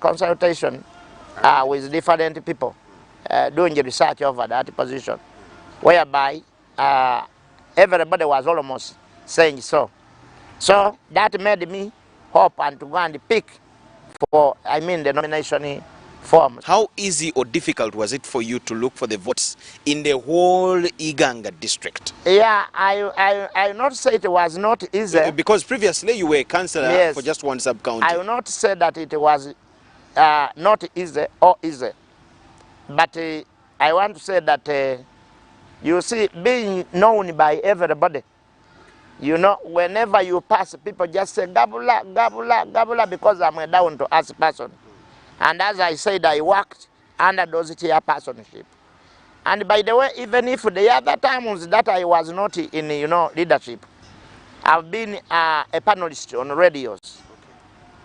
consultation with different people doing the research over that position, whereby everybody was almost saying so. So that made me hope and to go and pick for, the nomination form. How easy or difficult was it for you to look for the votes in the whole Iganga district? Yeah, I not say it was not easy. Because previously you were a councillor for just one sub-county. I will not say that it was not easy or easy. But I want to say that, you see, being known by everybody, you know, whenever you pass, people just say, Gabula, Gabula, Gabula, because I'm a down to us person. And as I said, I worked under those chairpersonship. And by the way, even if the other times that I was not in, leadership, I've been a panelist on radios.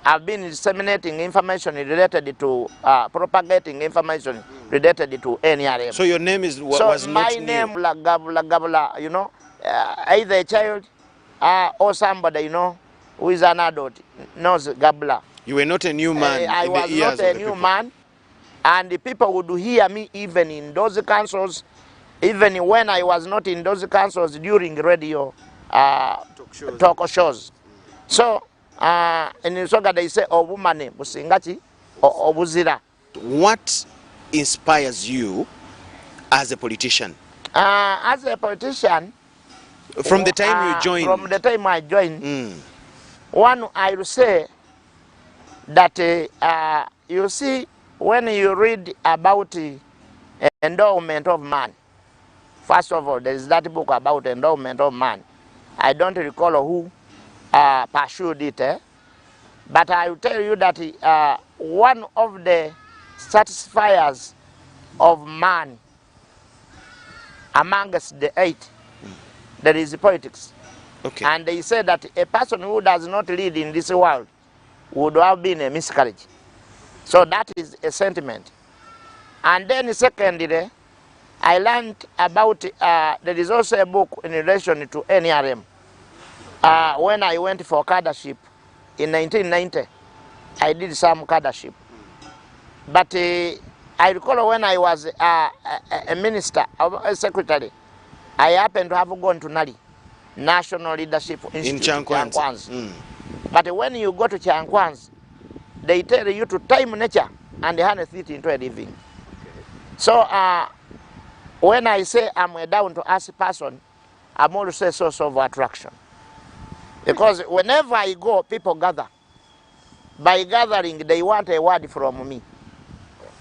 I've been disseminating information related to, propagating information related to NRM. So your name was not new? My name, Gabula, you know, either a child or somebody, who is an adult, knows Gabula. You were not a new man. I was not a new man, and the people would hear me even in those councils, even when I was not in those councils during radio talk shows. So, in Usoga they say, Obumane, Busingati, or Obuzira. What inspires you as a politician? As a politician, from the time you joined? From the time I joined, one, I will say that, you see, when you read about the endowment of man, first of all, there is that book about endowment of man. I don't recall who pursued it, but I will tell you that one of the satisfiers of man amongst the 8, there is politics. Okay. And they say that a person who does not lead in this world would have been a miscarriage. So that is a sentiment. And then secondly, I learned about, there is also a book in relation to NRM. When I went for cadreship in 1990, I did some cadreship. But I recall when I was a minister, a secretary, I happened to have gone to Nali, National Leadership Institute in Chankwanz. But when you go to Chankwanz, they tell you to time nature and harness it into a living. So when I say I'm a down to earth person, I'm also a source of attraction. Because whenever I go, people gather. By gathering, they want a word from me.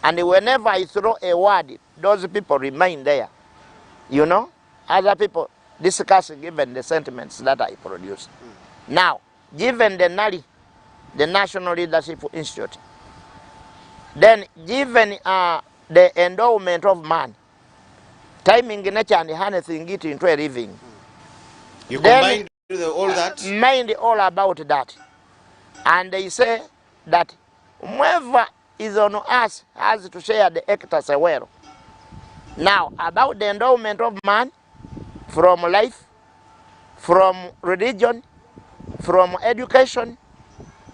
And whenever I throw a word, those people remain there. You know, other people discuss given the sentiments that I produce. Now, given the NALI, the National Leadership Institute, then given the endowment of man, timing nature and harnessing it into a living. You combine all that? Mind all about that. And they say that whoever is on us has to share the hectares well. Now, about the endowment of man, from life, from religion, from education,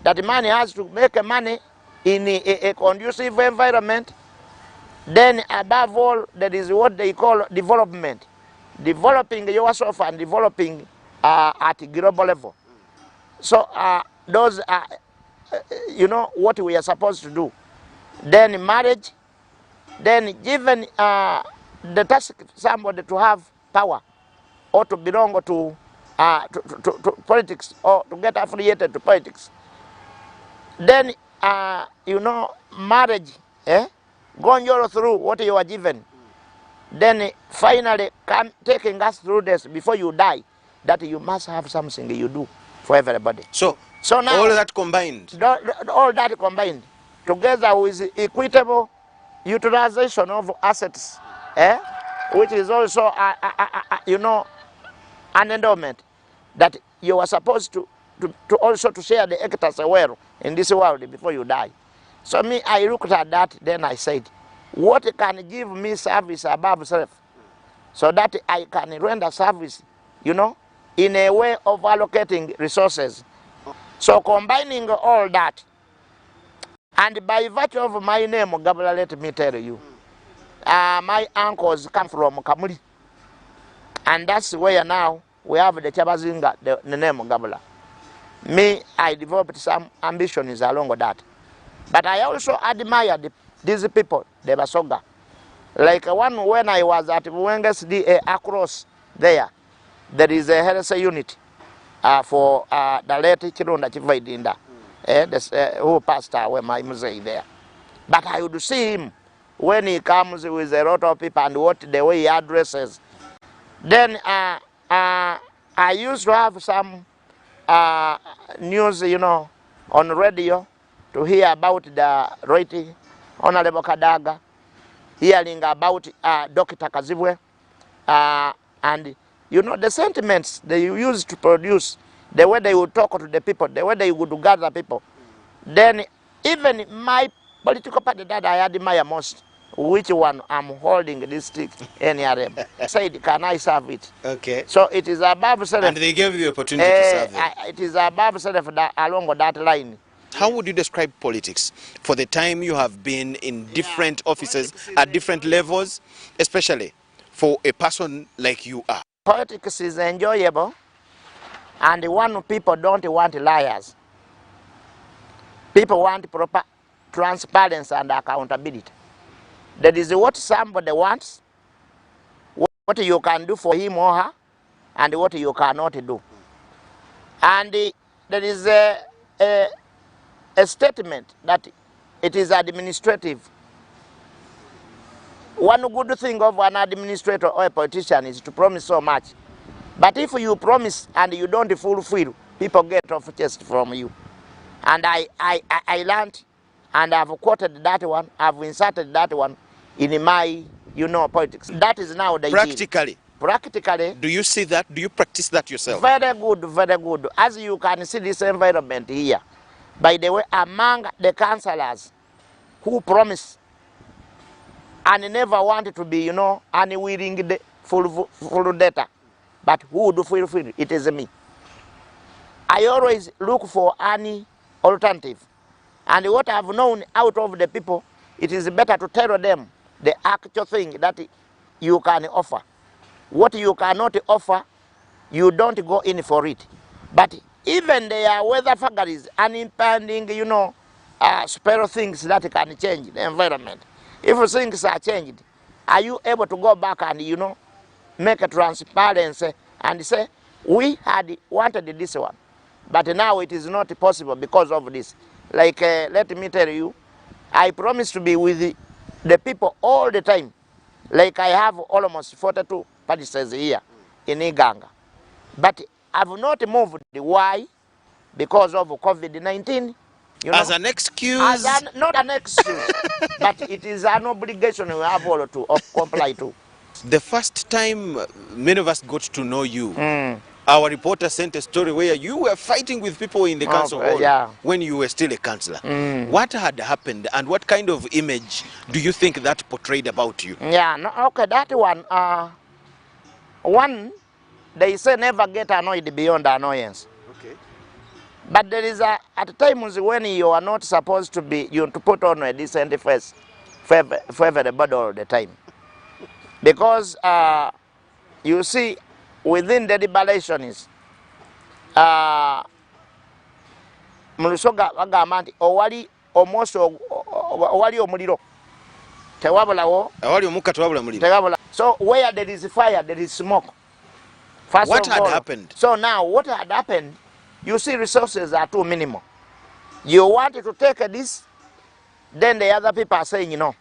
that man has to make money in a conducive environment. Then above all, there is what they call development. Developing yourself and developing at a global level. So those are, what we are supposed to do. Then marriage, then given the task somebody to have power or to belong to politics or to get affiliated to politics. Then, marriage, going through what you are given. Then finally taking us through this before you die, that you must have something you do for everybody. So now, all that combined? All that combined, together with equitable utilization of assets, which is also, an endowment that you are supposed to also to share the hectares well in this world before you die. So me, I looked at that, then I said, what can give me service above self, so that I can render service, in a way of allocating resources. So combining all that, And by virtue of my name, Gabula, let me tell you, my uncles come from Kamuli. And that's where now we have the Chabazinga, the name Gabula. Me, I developed some ambitions along with that. But I also admire these people, the Basoga. Like one when I was at Wenges DA across there is a health unit for the late Chirunda Chivaidinda, who passed away, my museum there. But I would see him when he comes with a lot of people and the way he addresses. Then I used to have some news, on radio to hear about the right Honorable Kadaga, hearing about Dr. Kazibwe, and the sentiments they used to produce, the way they would talk to the people, the way they would gather people. Then even my political party that I admire most, which one I'm holding this stick, NRM, said, can I serve it? Okay. So it is above self. And they gave you the opportunity to serve them. It is above self along that line. How would you describe politics for the time you have been in different offices at different levels, especially for a person like you are? Politics is enjoyable, and one people don't want liars. People want proper transparency and accountability. That is what somebody wants, what you can do for him or her, and what you cannot do. And there is a statement that it is administrative. One good thing of an administrator or a politician is to promise so much. But if you promise and you don't fulfill, people get off chest from you. And I learned, and I've quoted that one, I've inserted that one in my, politics. That is now the Practically. Practically. Do you see that? Do you practice that yourself? Very good, very good. As you can see this environment here, by the way, among the councillors who promise and never wanted to be, unwilling the full data, but who would fulfill it is me. I always look for any alternative. And what I've known out of the people, it is better to tell them the actual thing that you can offer. What you cannot offer, you don't go in for it. But even their weather factories and impending, spare things that can change the environment. If things are changed, are you able to go back and, make a transparency and say, we had wanted this one, but now it is not possible because of this. Like, let me tell you, I promise to be with the people all the time. Like I have almost 42 parties here in Iganga. But I've not moved. Why? Because of COVID-19. As an excuse? Not an excuse, but it is an obligation we have all to comply to. The first time many of us got to know you, our reporter sent a story where you were fighting with people in the council hall when you were still a councillor. What had happened and what kind of image do you think that portrayed about you? Yeah, no, okay, that one, one, they say never get annoyed beyond annoyance. Okay. But there is at times when you are not supposed to be, to put on a decent face, favor the body all the time. Because you see, within the deliberations, Mulusoga Wagamati, Owali, almost Owali Omuliro, Tewabalawo, so where there is fire, there is smoke. First what had happened? So now, what had happened, you see resources are too minimal. You wanted to take this, then the other people are saying no.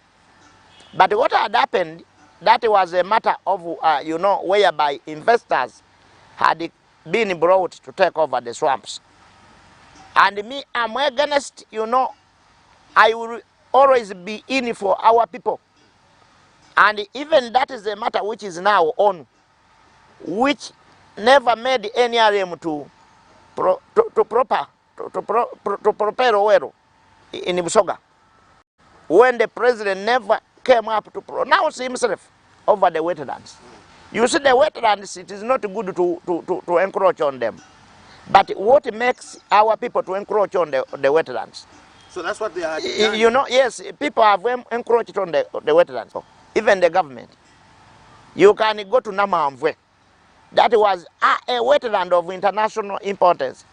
But what had happened, that was a matter of, whereby investors had been brought to take over the swamps. And me, I'm against, I will always be in for our people. And even that is a matter which is now on, which never made any RM to prepare well in Busoga. When the president never came up to pronounce himself over the wetlands. You see, the wetlands, it is not good to encroach on them. But what makes our people to encroach on the wetlands? So that's what they had done. You know, yes, people have encroached on the wetlands, even the government. You can go to Namamvwe. That was a wetland of international importance.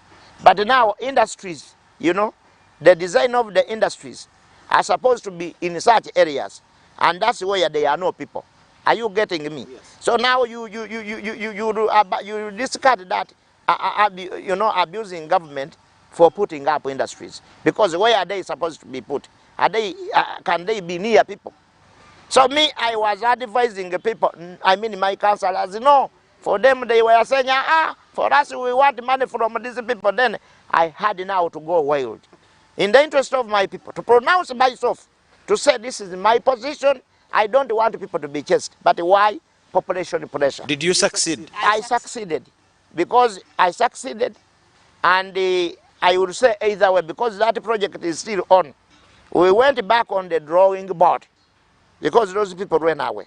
But now industries, you know, the design of the industries are supposed to be in such areas, and that's where there are no people. Are you getting me? Yes. So now you discard that, you know, abusing government for putting up industries, because where are they supposed to be put? Are they can they be near people? So me, I was advising the people. I mean, my councillors, no. For them, they were saying, for us, we want money from these people. Then I had now to go wild. In the interest of my people, to pronounce myself, to say this is my position, I don't want people to be chased. But why? Population pressure. Did you succeed? I succeeded. Because I succeeded, and I would say either way, because that project is still on. We went back on the drawing board, because those people ran away.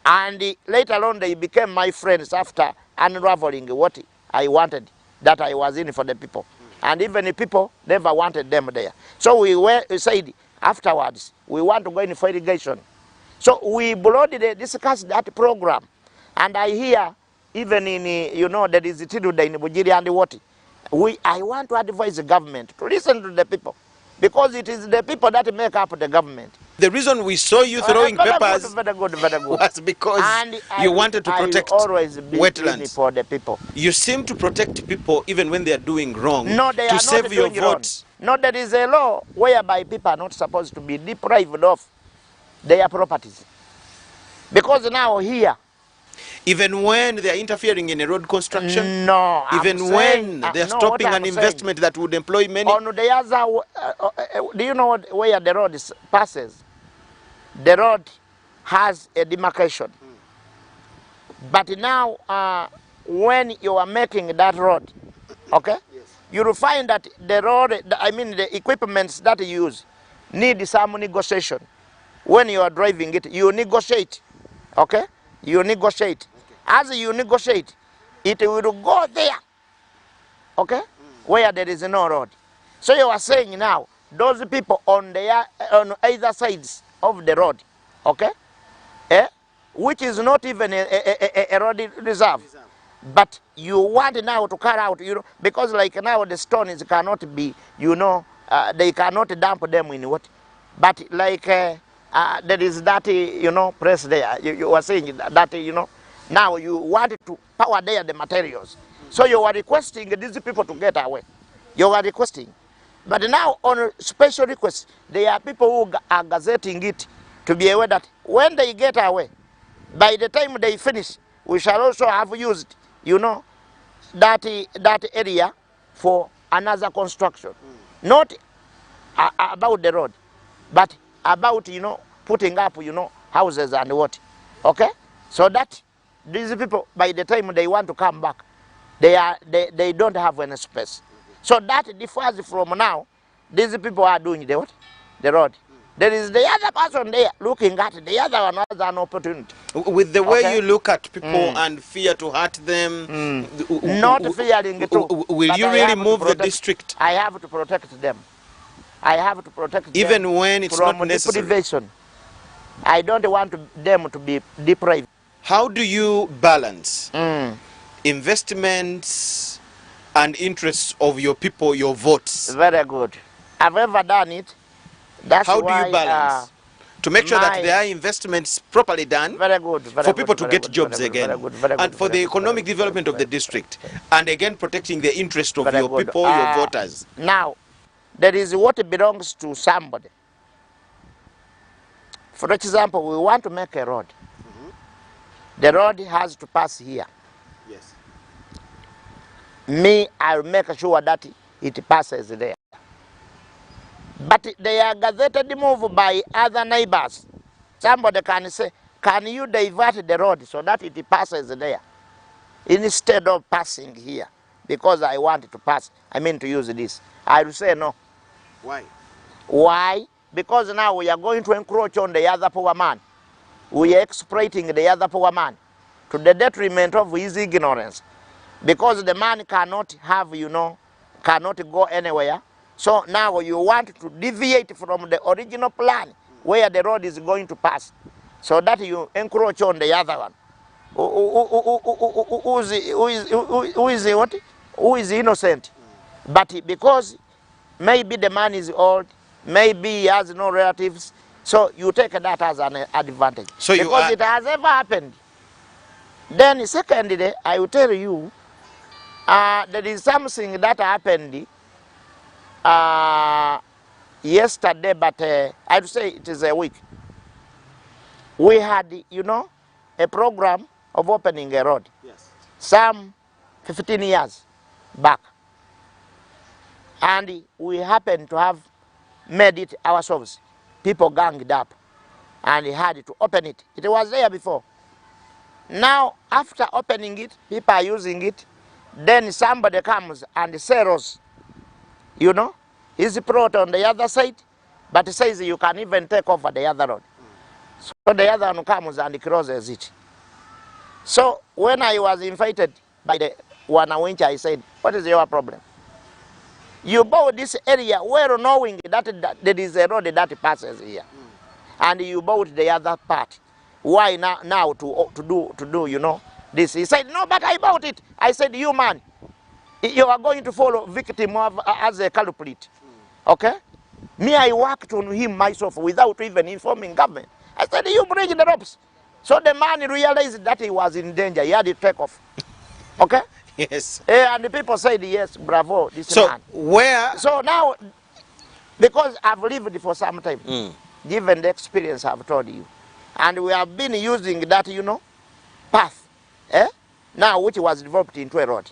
And later on, they became my friends after unraveling what I wanted, that I was in for the people. And even the people never wanted them there. So we said afterwards, we want to go in for irrigation. So we broadly discussed that program. And I hear, even in, you know, there is Tiduda in Bujiri and what, I want to advise the government to listen to the people. Because it is the people that make up the government. The reason we saw you throwing papers very good. was because you wanted to protect wetlands. For the people. You seem to protect people even when they are doing wrong, no, they to are save not your doing votes. Wrong. No, there is a law whereby people are not supposed to be deprived of their properties. Because now here, even when they are interfering in a road construction? No. Even when they are stopping an investment that would employ many? On the other, do you know where the road passes? The road has a demarcation. But now, when you are making that road, okay, yes, you will find that the road, I mean the equipments that you use, need some negotiation. When you are driving it, you negotiate, okay? You negotiate. As you negotiate, it will go there, okay, where there is no road. So you are saying now, those people on either sides of the road, okay, which is not even a road reserve, but you want now to cut out, you know, because like now the stones cannot be, you know, they cannot dump them in what, but like there is that, you know, press there. You are saying that, you know, now you want to power there the materials. So you are requesting these people to get away. You are requesting. But now on a special request, there are people who are gazetting it to be aware that when they get away, by the time they finish, we shall also have used, you know, that area for another construction. Not about the road, but about, you know, putting up, you know, houses and what. Okay? So that these people, by the time they want to come back, they don't have any space. So that differs from now. These people are doing the what? The road. There is the other person there looking at the other one as an opportunity. With the way you look at people and fear to hurt them, not fearing at all. Will you really move the district? I have to protect them. I have to protect even them when it's from not necessary. Deprivation. I don't want them to be deprived. How do you balance investments and interests of your people, your votes? Very good. I've ever done it. That's How why, do you balance to make sure that there are investments properly done for people to get jobs again, and for the economic development of the district, and again protecting the interest of your people, your voters? Now, there is what belongs to somebody. For example, we want to make a road. The road has to pass here. Yes. Me, I'll make sure that it passes there. But they are gazetted move by other neighbors. Somebody can say, can you divert the road so that it passes there? Instead of passing here. Because I want to pass, I mean to use this. I will say no. Why? Why? Because now we are going to encroach on the other poor man. We are exploiting the other poor man to the detriment of his ignorance. Because the man cannot have, you know, cannot go anywhere. So now you want to deviate from the original plan where the road is going to pass, so that you encroach on the other one. Who is innocent? But because maybe the man is old, maybe he has no relatives, so you take that as an advantage. So because it has ever happened. Then secondly, I will tell you, there is something that happened yesterday, but I would say it is a week. We had, you know, a program of opening a road. Yes. Some 15 years back. And we happened to have made it ourselves. People ganged up and had to open it. It was there before. Now, after opening it, people are using it. Then somebody comes and sells, you know, his plot on the other side, but says you can even take over the other road. So the other one comes and closes it. So when I was invited by the one winch, I said, what is your problem? You bought this area well knowing that there is a road that passes here. And you bought the other part. Why now to do, you know, this? He said, no, but I bought it. I said, you man, you are going to follow victim as a culprit. Okay? Me, I worked on him myself without even informing government. I said, you bridge the ropes. So the man realized that he was in danger. He had to take off. Okay? Yes. And the people said, yes, bravo, this man. So now, because I've lived for some time, given the experience I've told you, and we have been using that, you know, path, now which was developed into a road.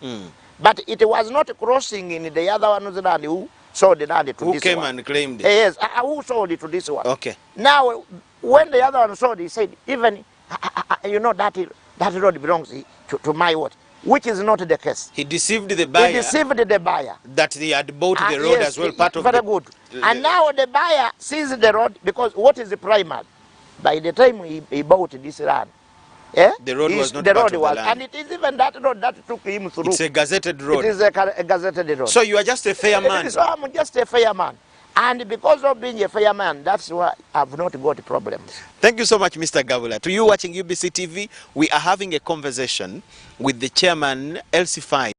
But it was not crossing in the other one's land who sold the land to this one. Who came and claimed it? Yes, who sold it to this one. Okay. Now, when the other one sold, he said, even, you know, that road belongs to my what? Which is not the case. He deceived the buyer. He deceived the buyer. That he had bought the road yes, as well, part of very good. And now the buyer sees the road, because what is the primal? By the time he bought this land, the road was not part of the land. And it is even that road that took him through. It's a gazetted road. It is a gazetted road. So you are just a fair man. So I'm just a fair man. And because of being a fair man, that's why I've not got problems. Thank you so much, Mr. Gabula. To you watching UBC TV, we are having a conversation with the chairman, LC5,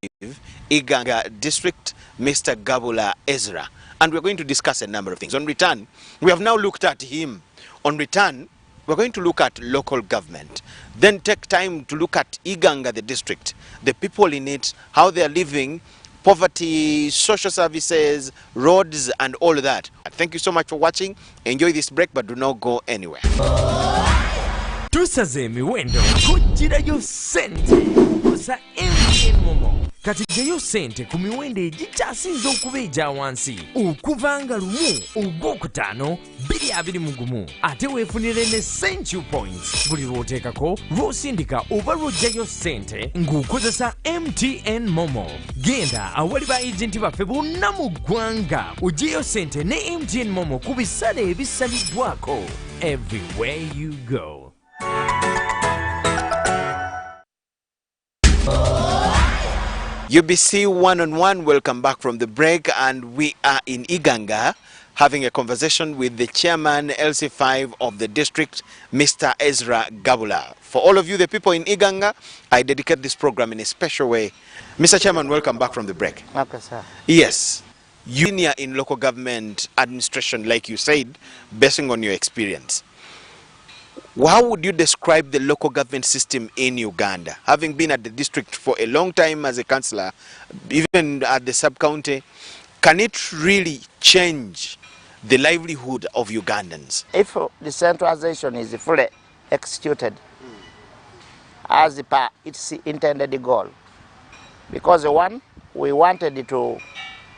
Iganga District, Mr. Gabula Ezra. And we're going to discuss a number of things. On return, we have now looked at him. On return, we're going to look at local government. Then take time to look at Iganga, the district, the people in it, how they're living, poverty, social services, roads, and all that. Thank you so much for watching. Enjoy this break, but do not go anywhere. Tusaze miwendo kujirayo sente kusa MTN Momo kati jayo sente ku miwendo egikyasinze okubeera wansi okuvanga lumu ogwokutaano 221 ate weefunire ne Century Points buli lw'oteekako lw'osindika oba lw'ojjayo sente ng'okozesa MTN Momo. Genda awali ba agenti baffe bonna mu ggwanga oggyeyo sente ne MTN Momo ku bisale ebisaliddwako everywhere you go. UBC One on One, welcome back from the break, and we are in Iganga having a conversation with the chairman LC5 of the district, Mr. Ezra Gabula. For all of you, the people in Iganga, I dedicate this program in a special way. Mr. Chairman, welcome back from the break. Okay, sir. Yes, you are in local government administration, like you said, basing on your experience. How would you describe the local government system in Uganda? Having been at the district for a long time as a councillor, even at the sub-county, can it really change the livelihood of Ugandans? If decentralization is fully executed as per its intended goal, because one, we wanted to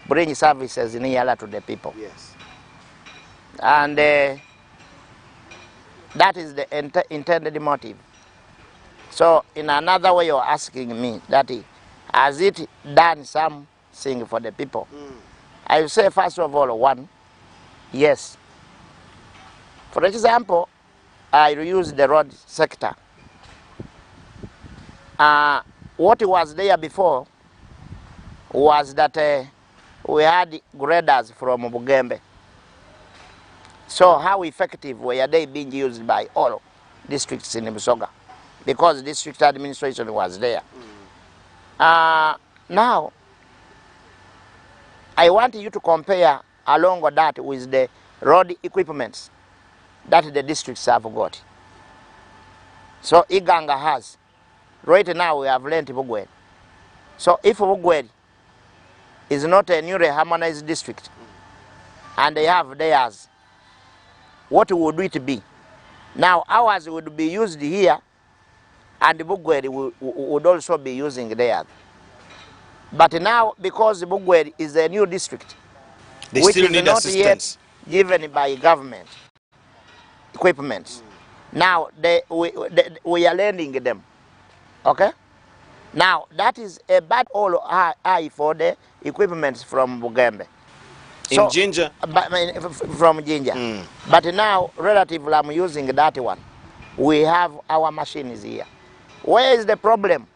bring services nearer to the people. Yes. And that is the intended motive. So in another way you're asking me that has it done something for the people? I will say first of all, one, yes. For example, I use the road sector. What was there before was that we had graders from Bugembe. So how effective were they being used by all districts in Busoga? Because district administration was there. Now, I want you to compare along with that with the road equipments that the districts have got. So Iganga has. Right now we have learned Bugweri. So if Bugweri is not a newly harmonized district and they have theirs, what would it be? Now ours would be used here and Bugweri would also be using theirs. But now because Bugweri is a new district, they which still is need not assistance. Yet given by government equipment. Now we are lending them. Okay? Now that is a bad all eye for the equipment from Bugembe. So, in Ginger? From Ginger. But now, relatively, I'm using that one. We have our machines here. Where is the problem?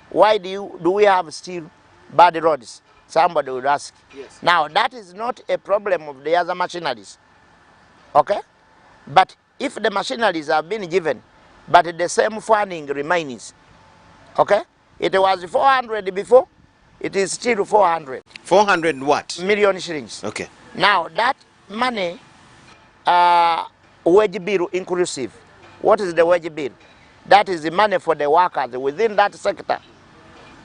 Why do we have still bad roads? Somebody would ask. Yes. Now, that is not a problem of the other machineries. Okay? But if the machineries have been given, but the same funding remains, okay? It was 400 before, it is still 400. 400 what? Million shillings. Okay. Now, that money, wage bill inclusive. What is the wage bill? That is the money for the workers within that sector,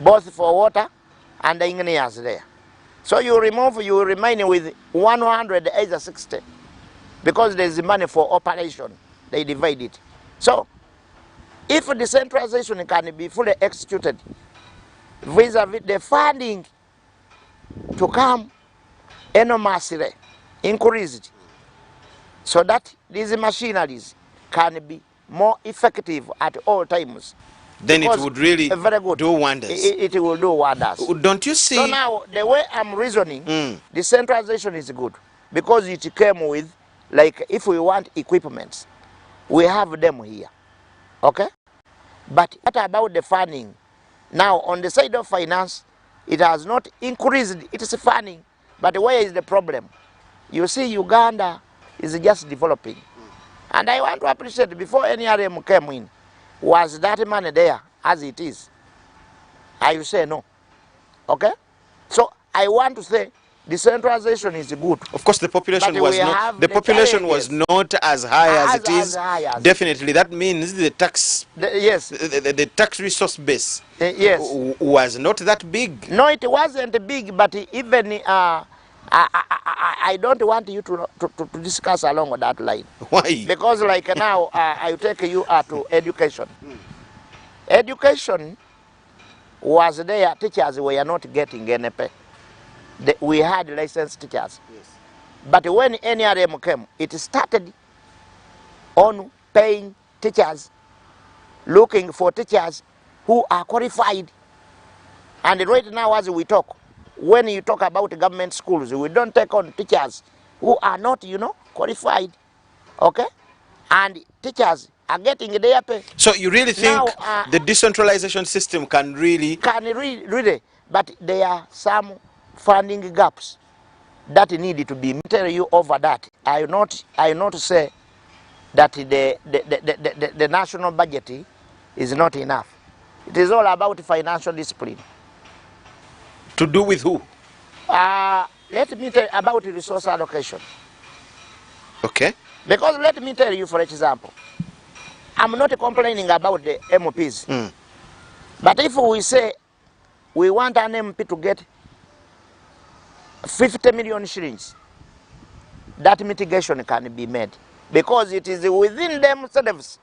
both for water and the engineers there. So you remain with 160 because there is money for operation. They divide it. So if decentralization can be fully executed vis-a-vis the funding to come enormously increased so that these machineries can be more effective at all times, then it would really do wonders. It will do wonders. Don't you see? So now, the way I'm reasoning, decentralization is good because it came with, like, if we want equipments, we have them here, okay? But what about the funding? Now, on the side of finance, it has not increased its funding, but where is the problem? You see, Uganda is just developing. And I want to appreciate, before any RM came in, was that money there as it is? I will say no. Okay? So I want to say decentralization is good. Of course, the population was not. The population was not as high as it is. Definitely, that means the tax. The tax resource base. Was not that big. No, it wasn't big, but even I don't want you to discuss along that line. Why? Because like now, I take you to education. Education was there. Teachers were not getting any pay. We had licensed teachers. Yes. But when NRM came, it started on paying teachers, looking for teachers who are qualified. And right now, as we talk, when you talk about government schools, we don't take on teachers who are not, qualified. Okay? And teachers are getting their pay. So you really think now, the decentralization system can really... But there are some funding gaps that need to be tell you over that. I not say that the national budget is not enough. It is all about financial discipline. To do with who? Let me tell you about resource allocation. Okay. Because let me tell you, for example, I'm not complaining about the MPs. But if we say we want an MP to get 50 million shillings, that mitigation can be made. Because it is within themselves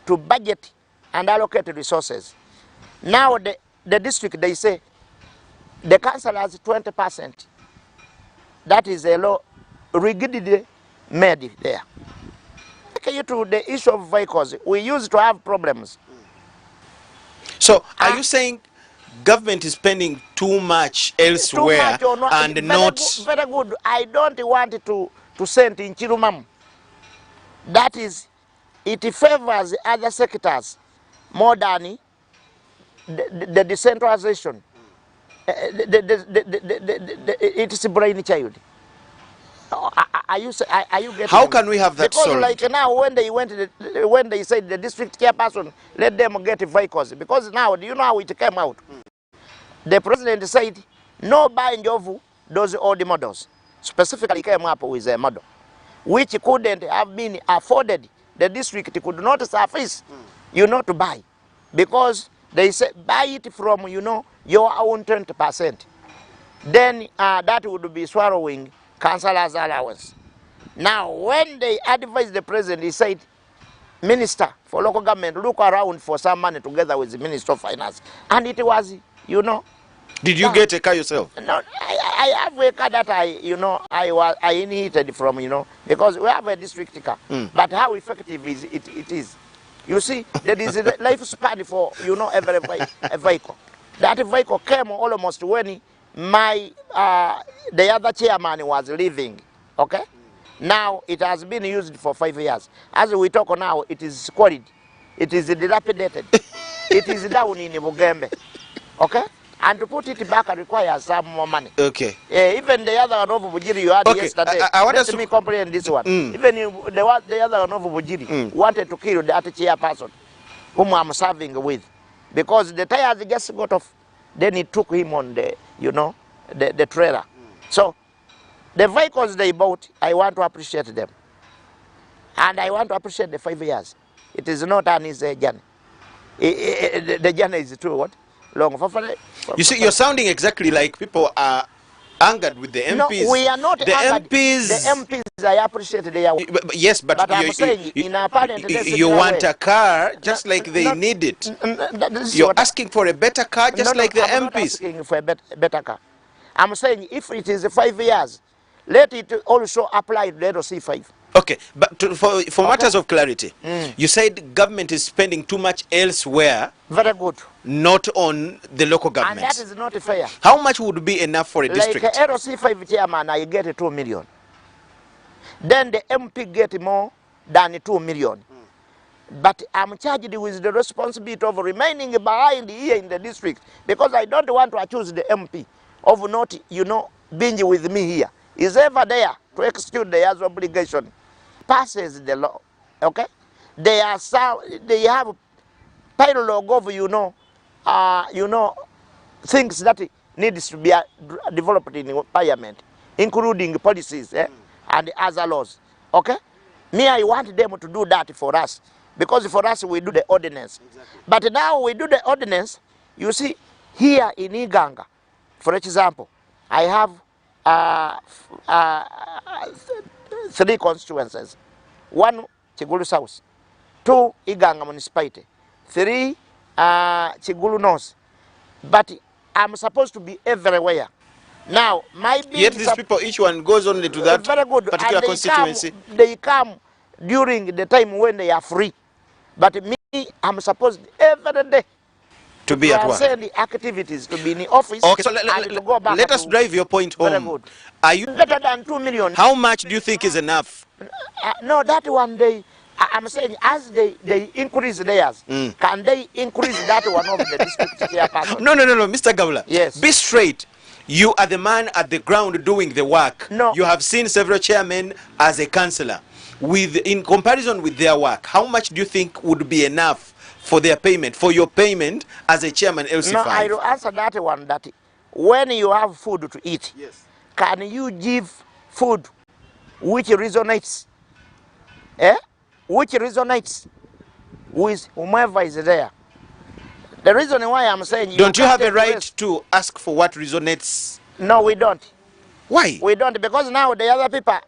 to budget and allocate resources. Now the district, they say, the council has 20%. That is a law rigidly made there. Take you to the issue of vehicles. We used to have problems. So are you saying government is spending too much elsewhere and very not... Good, very good. I don't want to send in Chirumam. That is, it favors other sectors more than the decentralization. it's a brain child. Are you getting? How can we have that because solved? Like now, when they said the district chairperson let them get vehicles, because now do you know how it came out? The president said no buying of those old models. Specifically came up with a model which couldn't have been afforded. The district could not suffice, to buy, because they said buy it from your own 20%. Then that would be swallowing councillors' allowance. Now, when they advised the president, he said, Minister for local government, look around for some money together with the Minister of Finance. And it was, Did you get a car yourself? No, I have a car that I inherited from, because we have a district car. But how effective is it is? You see, there is a lifespan for, every vehicle. That vehicle came almost when the other chairman was leaving, okay? Now it has been used for 5 years. As we talk now, it is squalid, it is dilapidated, it is down in Bugembe, okay? And to put it back requires some more money. Okay. Even the other one of Bujiri you had yesterday, let me comprehend this one. Even the other one of Bujiri wanted to kill that chairperson whom I'm serving with, because the tires just got off. Then he took him on the, the trailer. So the vehicles they bought, I want to appreciate them. And I want to appreciate the 5 years. It is not an easy journey. The journey is too what? Long. You see, you're sounding exactly like people are angered with the MPs. No, we are not the angered. MPs. The MPs, I appreciate their work. Yes, but I'm saying, in a you want a car just like they need it. You're asking for a better car just like the I'm MPs. Not asking for a better car. I'm saying if it is 5 years, let it also apply to the LC5. Okay, but for matters of clarity, you said government is spending too much elsewhere. Very good. Not on the local government. And that is not fair. How much would be enough for a district? Like LC5 chairman, I get 2 million. Then the MP get more than 2 million. But I'm charged with the responsibility of remaining behind here in the district, because I don't want to accuse the MP of not, being with me here. Is ever there to execute the obligation, passes the law, okay? They have dialogue of, things that needs to be developed in parliament, including policies and other laws, okay? Me, I want them to do that for us, because for us we do the ordinance. Exactly. But now we do the ordinance, you see, here in Iganga, for example, I have 3 constituencies. 1, Chigulu South. 2, Iganga Municipality. 3, Chigulu North. But I'm supposed to be everywhere. Now, yet these people, each one goes only to that very good. particular constituency. They come during the time when they are free. But me, I'm supposed every day to be at work. The activities, to be in the office. Okay, so to go back let us drive your point home. Very good. Are you better than 2 million? How much do you think is enough? No, that one day, I'm saying as they increase theirs, can they increase that one of the district chairperson? No, Mr. Gawula. Yes. Be straight. You are the man at the ground doing the work. No. You have seen several chairmen as a councillor. In comparison with their work, how much do you think would be enough for their payment, for your payment as a chairman LC5? No, I will answer that one, that when you have food to eat, yes, can you give food which resonates? Which resonates with whomever is there? The reason why I'm saying... Don't you have a right to ask for what resonates? No, we don't. Why? We don't, because now the other people,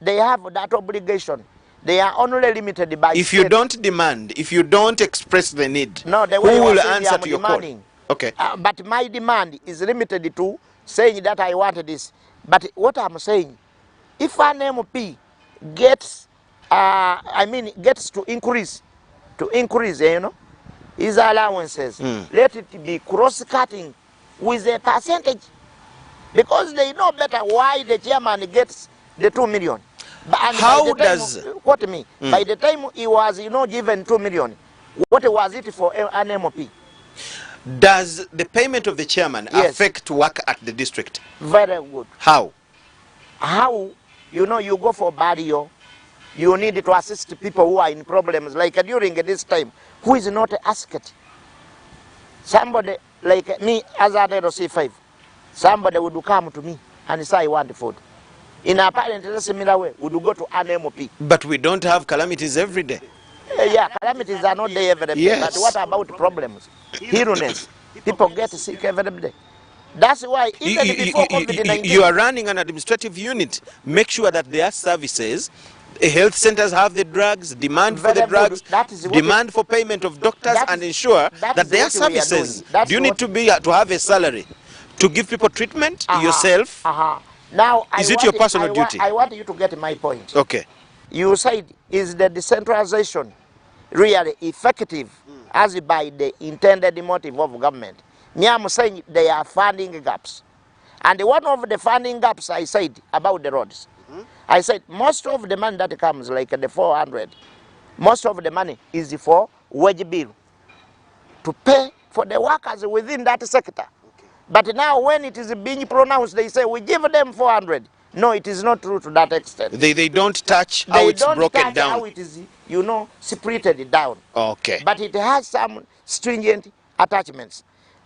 they have that obligation. They are only limited by... If you don't demand, if you don't express the need, no, the who will answer to your call? Okay. But my demand is limited to saying that I want this. But what I'm saying, if an MP gets, gets to increase, his allowances, let it be cross-cutting with a percentage, because they know better why the chairman gets the 2 million. And how does... Quote me, by the time he was, given 2 million, what was it for an MP? Does the payment of the chairman affect work at the district? Very good. How? How? You know, you go for burial, you need to assist people who are in problems, like during this time, who is not asked. Somebody like me, as an LC5, somebody would come to me and say, I want food. In a apparently similar way, would go to an MOP. But we don't have calamities every day. Yeah, calamities are not there every day. Yes. But what about problems? Illness. People get sick every day. That's why even before COVID-19... You are running an administrative unit. Make sure that there are services. Health centers have the drugs, demand for the drugs, demand for payment of doctors, and ensure that there are services. Do you need to have a salary to give people treatment yourself? Now, is it your personal duty? I want you to get my point. Okay. You said, is the decentralization really effective as by the intended motive of government? Me, I'm saying there are funding gaps. And one of the funding gaps I said about the roads, I said most of the money that comes, like the 400, most of the money is for wage bill, to pay for the workers within that sector. But now when it is being pronounced, they say we give them 400. No, it is not true to that extent. They don't touch how it's broken down. How it is, you know, separated down. Okay. But it has some stringent attachments.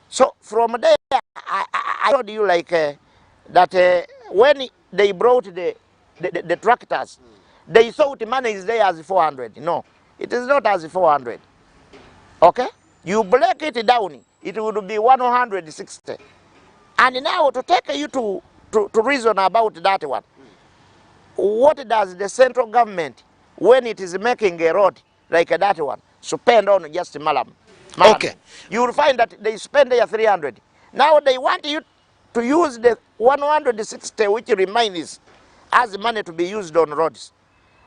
So from there, I told you like that when they brought the tractors, they thought money is there as 400. No, it is not as 400. Okay? You break it down, it would be 160. And now to take you to reason about that one, what does the central government, when it is making a road like that one, spend on just Malam? Okay. You will find that they spend there 300. Now they want you to use the 160, which remains, as money to be used on roads.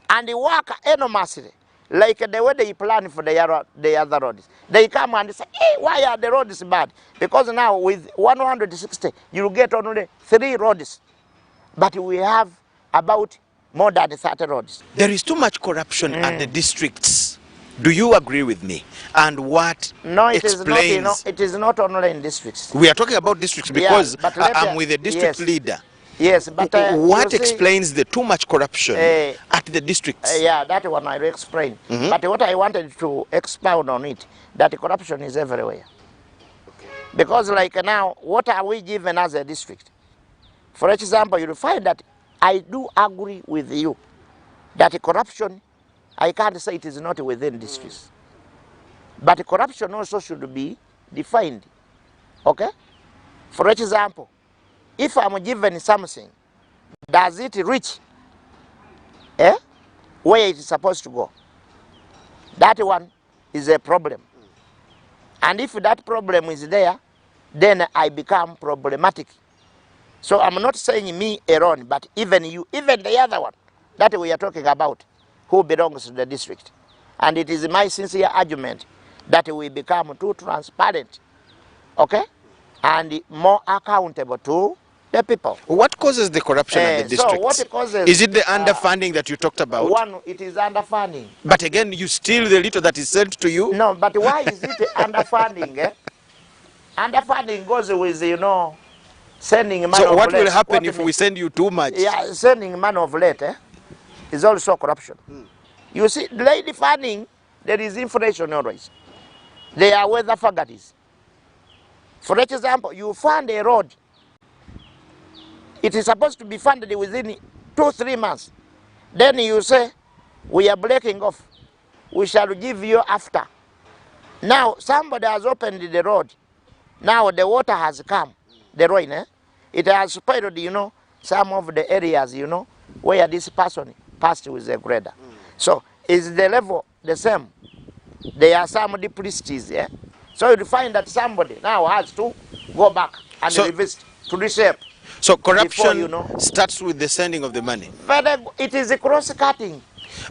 And they work enormously, like the way they plan for the other roads. They come and say, hey, why are the roads bad? Because now with 160, you get only 3 roads. But we have about more than 30 roads. There is too much corruption at the districts. Do you agree with me? And what explains... it is not only in districts. We are talking about districts because I'm with a district leader. Yes, but... what explains the too much corruption at the districts? Yeah, that one I will explain. But what I wanted to expound on it, that corruption is everywhere. Because like now, what are we given as a district? For example, you'll find that I do agree with you that corruption, I can't say it is not within districts. But corruption also should be defined. Okay? For example, if I'm given something, does it reach where it is supposed to go? That one is a problem. And if that problem is there, then I become problematic. So I'm not saying me alone, but even you, even the other one that we are talking about, who belongs to the district. And it is my sincere argument that we become too transparent, okay, and more accountable to the people. What causes the corruption at the district? So what causes... Is it the underfunding that you talked about? One, it is underfunding. But again, you steal the little that is sent to you? No, but why is it underfunding? Underfunding goes with, you know, sending money. So what will happen if we send you too much? Yeah, sending money of late is also corruption. You see, lady funding, there is inflation always. There are weather factors. For example, you fund a road. It is supposed to be funded within 2-3 months. Then you say, we are breaking off. We shall give you after. Now, somebody has opened the road. Now the water has come, the rain. It has spoiled, you know, some of the areas, you know, where this person passed with a grader. So, is the level the same? There are some deprecities, So you find that somebody now has to go back and revisit to reshape. So corruption before, you know, starts with the sending of the money. But it is a cross-cutting.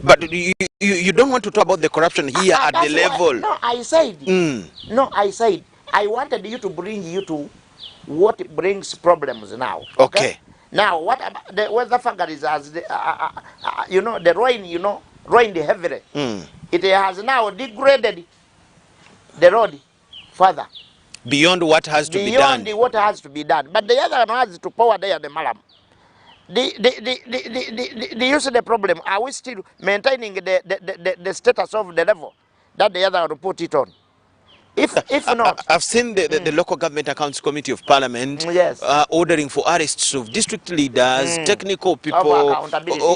But you don't want to talk about the corruption here at the level. No, I said. No, I said. I wanted you to bring you to what brings problems now. Okay. Now, what about the weather factors as the, you know, the rain, you know, rained heavily. It has now degraded the road further. Beyond what has to be done. Beyond what has to be done. But the other one has to power there, the malam. Do you see the problem? Are we still maintaining the status of the level that the other one put it on? If not, I've seen the local government accounts committee of parliament yes. Ordering for arrests of district leaders, technical people,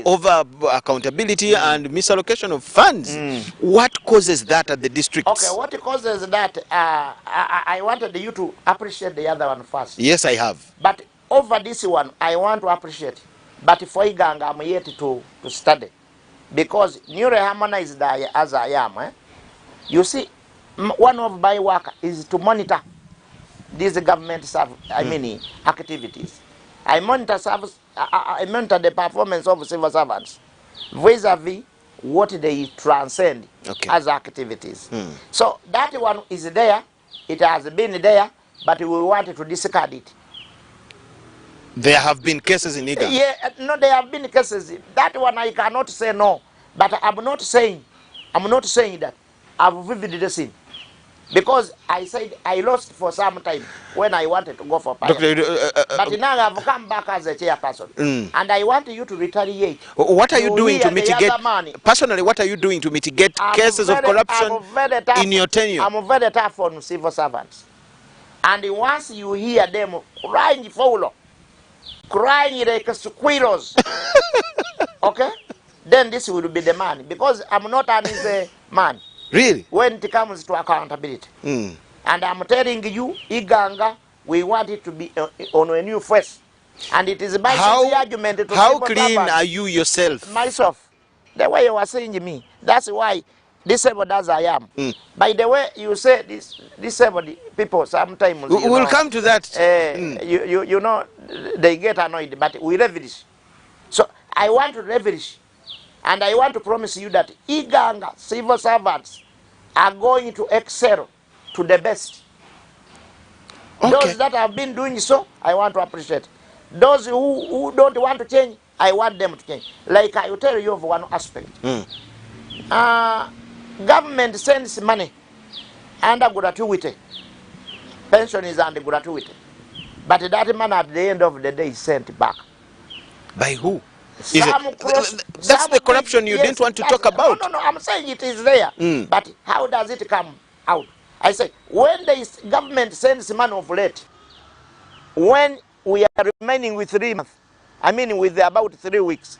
over accountability and misallocation of funds. What causes that at the district? Okay, what causes that? I wanted you to appreciate the other one first. Yes, I have. But over this one, I want to appreciate. But for Iganga, I'm yet to study. Because newly harmonized as I am, you see, one of my work is to monitor these government activities. I monitor the performance of civil servants vis-a-vis what they transcend as activities. So that one is there, it has been there, but we wanted to discard it. There have been cases in Iganga? Yeah, no, there have been cases. That one I cannot say no, but I'm not saying that I've vividly seen. Because I said I lost for some time when I wanted to go for parliament. But now I've come back as a chairperson. And I want you to retaliate. What are you doing to mitigate, personally, what are you doing to mitigate cases of corruption in your tenure? I'm very tough on civil servants. And once you hear them crying foul, crying like squirrels, okay, then this will be the man. Because I'm not an easy man. Really? When it comes to accountability. And I'm telling you, Iganga, we want it to be on a new face. And it is my argument to how clean are you yourself? Myself. The way you were saying to me. That's why disabled as I am. By the way, you say this disabled people sometimes. We'll come to that. You know, they get annoyed, but we leverage. So I want to leverage. And I want to promise you that Iganga civil servants are going to excel to the best. Those that have been doing so, I want to appreciate. Those who don't want to change, I want them to change. Like I will tell you of one aspect. Government sends money under gratuity. Pension is under gratuity. But that money at the end of the day is sent back. By who? That's the corruption you didn't want to talk about. No, I'm saying it is there. But how does it come out? I say, when the government sends money of late, when we are remaining with 3 months, with about 3 weeks,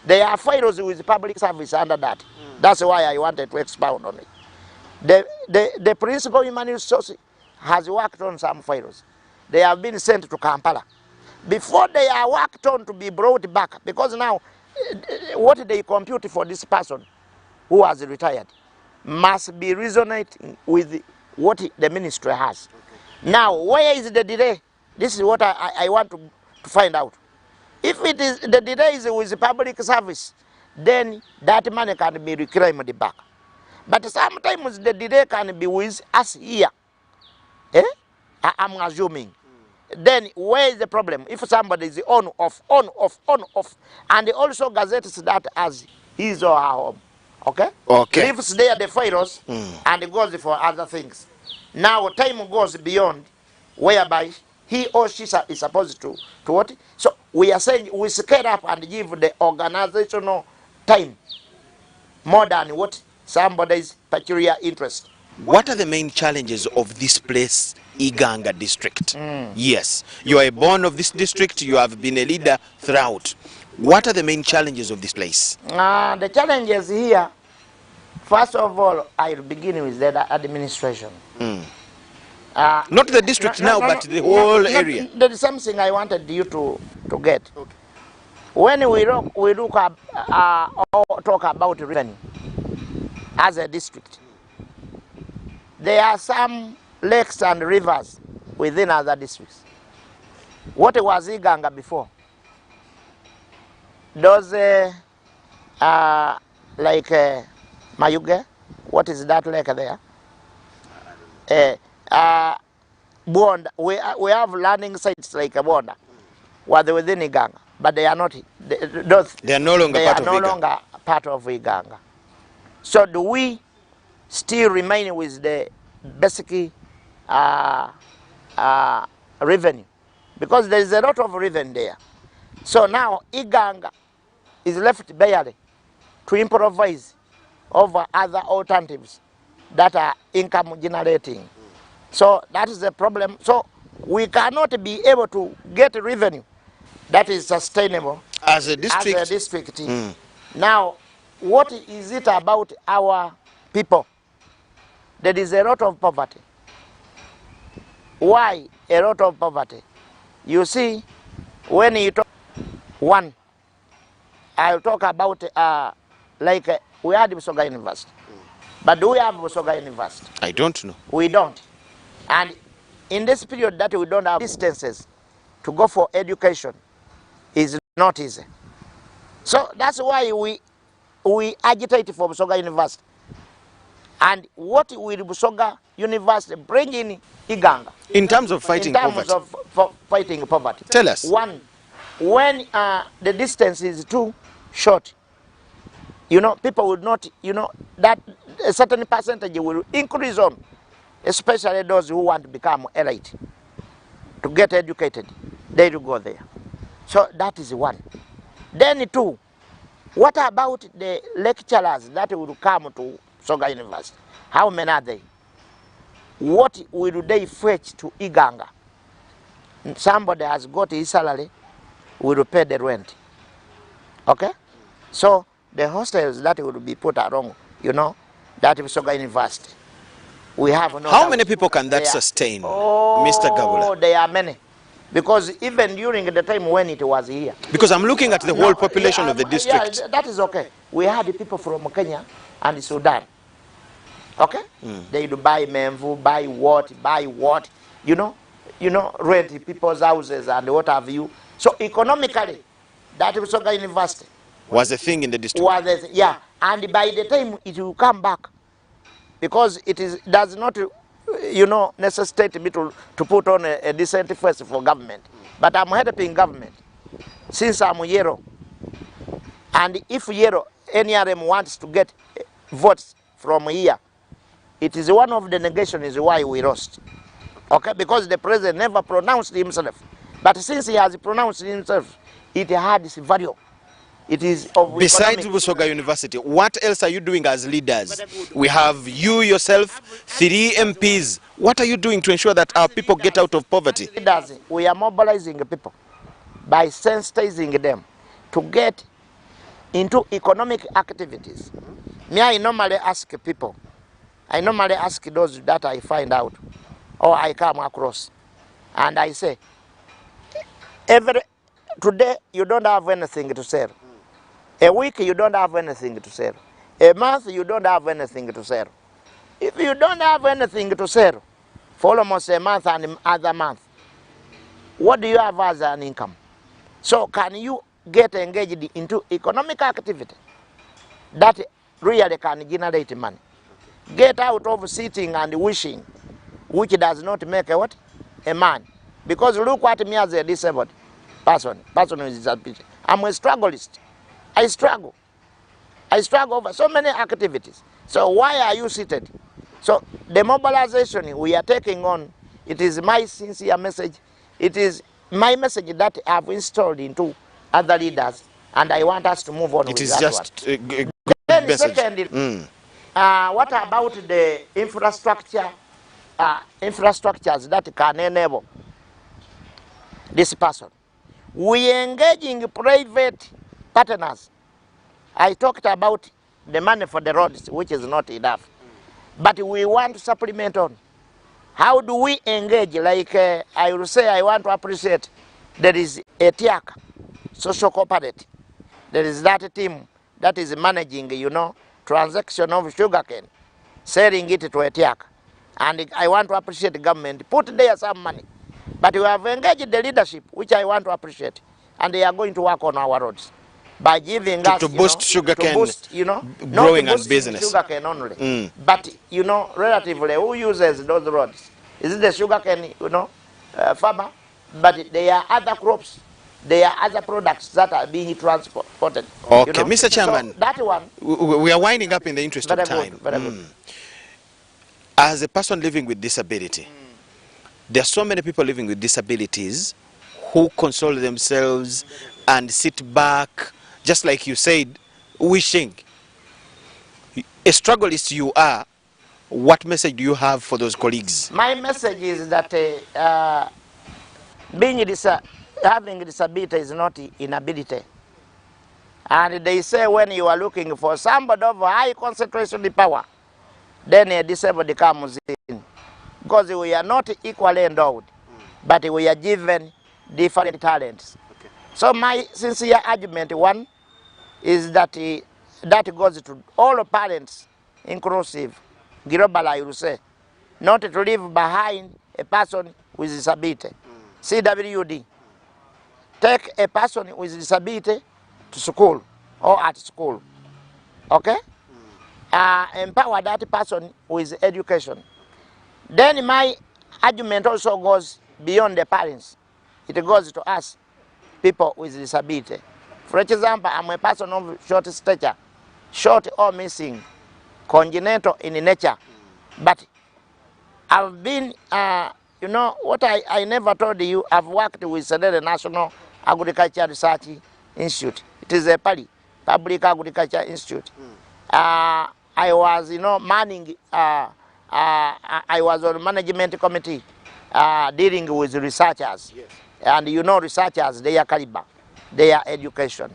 there are files with public service under that. That's why I wanted to expound on it. The principal human resource has worked on some files. They have been sent to Kampala. Before they are worked on to be brought back, because now what they compute for this person who has retired must be resonating with what the ministry has. Now, where is the delay? This is what I want to find out. If it is the delay is with public service, then that money can be reclaimed back. But sometimes the delay can be with us here. I'm assuming. Then where is the problem? If somebody is on, off, and also gazettes that as his or her home, okay? Leaves there the files and goes for other things. Now time goes beyond, whereby he or she is supposed to what? So we are saying we scale up and give the organizational time more than what somebody's peculiar interest. What are the main challenges of this place, Iganga district? Yes, you are born of this district, you have been a leader throughout. What are the main challenges of this place? The challenges here, first of all, I'll begin with the administration. Not the district but the whole area. There is something I wanted you to get. When we look at or talk about revenue as a district, there are some lakes and rivers within other districts. What was Iganga before? Those like Mayuge, what is that lake there? Bonda. We have landing sites like Bonda, where they within Iganga, but they are not. They are no longer part of Iganga. So do we still remain with the basic revenue, because there is a lot of revenue there. So now Iganga is left barely to improvise over other alternatives that are income generating. So that is the problem. So we cannot be able to get revenue that is sustainable as a district. As a district. Now, what is it about our people? There is a lot of poverty. Why a lot of poverty? You see, when you talk one, I'll talk about we had Busoga University. But do we have Busoga University? I don't know. We don't. And in this period that we don't have distances to go for education is not easy. So that's why we agitate for Busoga University. And what will Busoga University bring in Iganga? In terms of fighting poverty? In terms of fighting poverty. Tell us. One, when the distance is too short, you know, people would not, you know, that a certain percentage will increase on, especially those who want to become elite, to get educated, they will go there. So that is one. Then two, what about the lecturers that will come to Busoga University? How many are they? What will they fetch to Iganga? Somebody has got his salary, will pay the rent. Okay? So the hostels that will be put along, you know, that Busoga University, we have no. How many people can that sustain, Mr. Gabula? Oh, there are many. Because even during the time when it was here. Because I'm looking at the whole population of the district. Yeah, that is okay. We had people from Kenya and Sudan. Okay? They would buy Memvu, buy what, you know, rent people's houses and what have you. So economically, that Busoga University was a thing in the district. Yeah, and by the time it will come back, because does not, you know, necessitate me to put on a decent face for government. But I'm helping government since I'm yellow. And if yellow, NRM wants to get votes from here, it is one of the negations why we lost. Okay, because the president never pronounced himself. But since he has pronounced himself, it had its value. It is of besides Busoga University, what else are you doing as leaders? We have you yourself, 3 MPs. What are you doing to ensure that our people get out of poverty? Leaders, we are mobilizing people by sensitizing them to get into economic activities. Me, I normally ask people, I normally ask those that I find out or I come across, and I say, today you don't have anything to sell. A week you don't have anything to sell. A month you don't have anything to sell. If you don't have anything to sell for almost a month and other month, what do you have as an income? So can you get engaged into economic activity that really can generate money? Get out of sitting and wishing, which does not make a what? A man. Because look at me as a disabled person with disability. I'm a strugglist. I struggle over so many activities. So why are you seated? So the mobilization we are taking on, it is my sincere message. It is my message that I have installed into other leaders, and I want us to move on with that. It is just a good message. Secondly, what about the infrastructures that can enable this person? We engaging private partners. I talked about the money for the roads, which is not enough. But we want to supplement on. How do we engage? Like I will say, I want to appreciate there is a TIAC, social cooperative. There is that team that is managing, you know, transaction of sugarcane, selling it to a TIAC. And I want to appreciate the government. Put there some money. But we have engaged the leadership, which I want to appreciate. And they are going to work on our roads by giving us, to boost sugarcane, to boost, you know, growing and business. Sugarcane only, but you know, relatively, who uses those roads? Is it the sugarcane, you know, farmer? But there are other crops, there are other products that are being transported. Okay, you know? Mr. Chairman, so that one. We are winding up in the interest of time. Very good. As a person living with disability, There are so many people living with disabilities who console themselves and sit back, just like you said, wishing. A strugglist you are, what message do you have for those colleagues? My message is that having disability is not inability. And they say when you are looking for somebody of high concentration of power, then a disabled comes in. Because we are not equally endowed, but we are given different talents. Okay. So my sincere argument, one, is that that goes to all parents, inclusive, global, I will say, not to leave behind a person with disability. CWD. Take a person with disability to school or at school. Okay? Empower that person with education. Then my argument also goes beyond the parents. It goes to us, people with disability. For example, I'm a person of short stature, short or missing, congenital in nature. But I've been, you know, what I never told you, I've worked with the National Agriculture Research Institute. It is a public agriculture institute. I was, you know, manning, I was on management committee dealing with researchers. Yes. And you know researchers, their caliber, their education.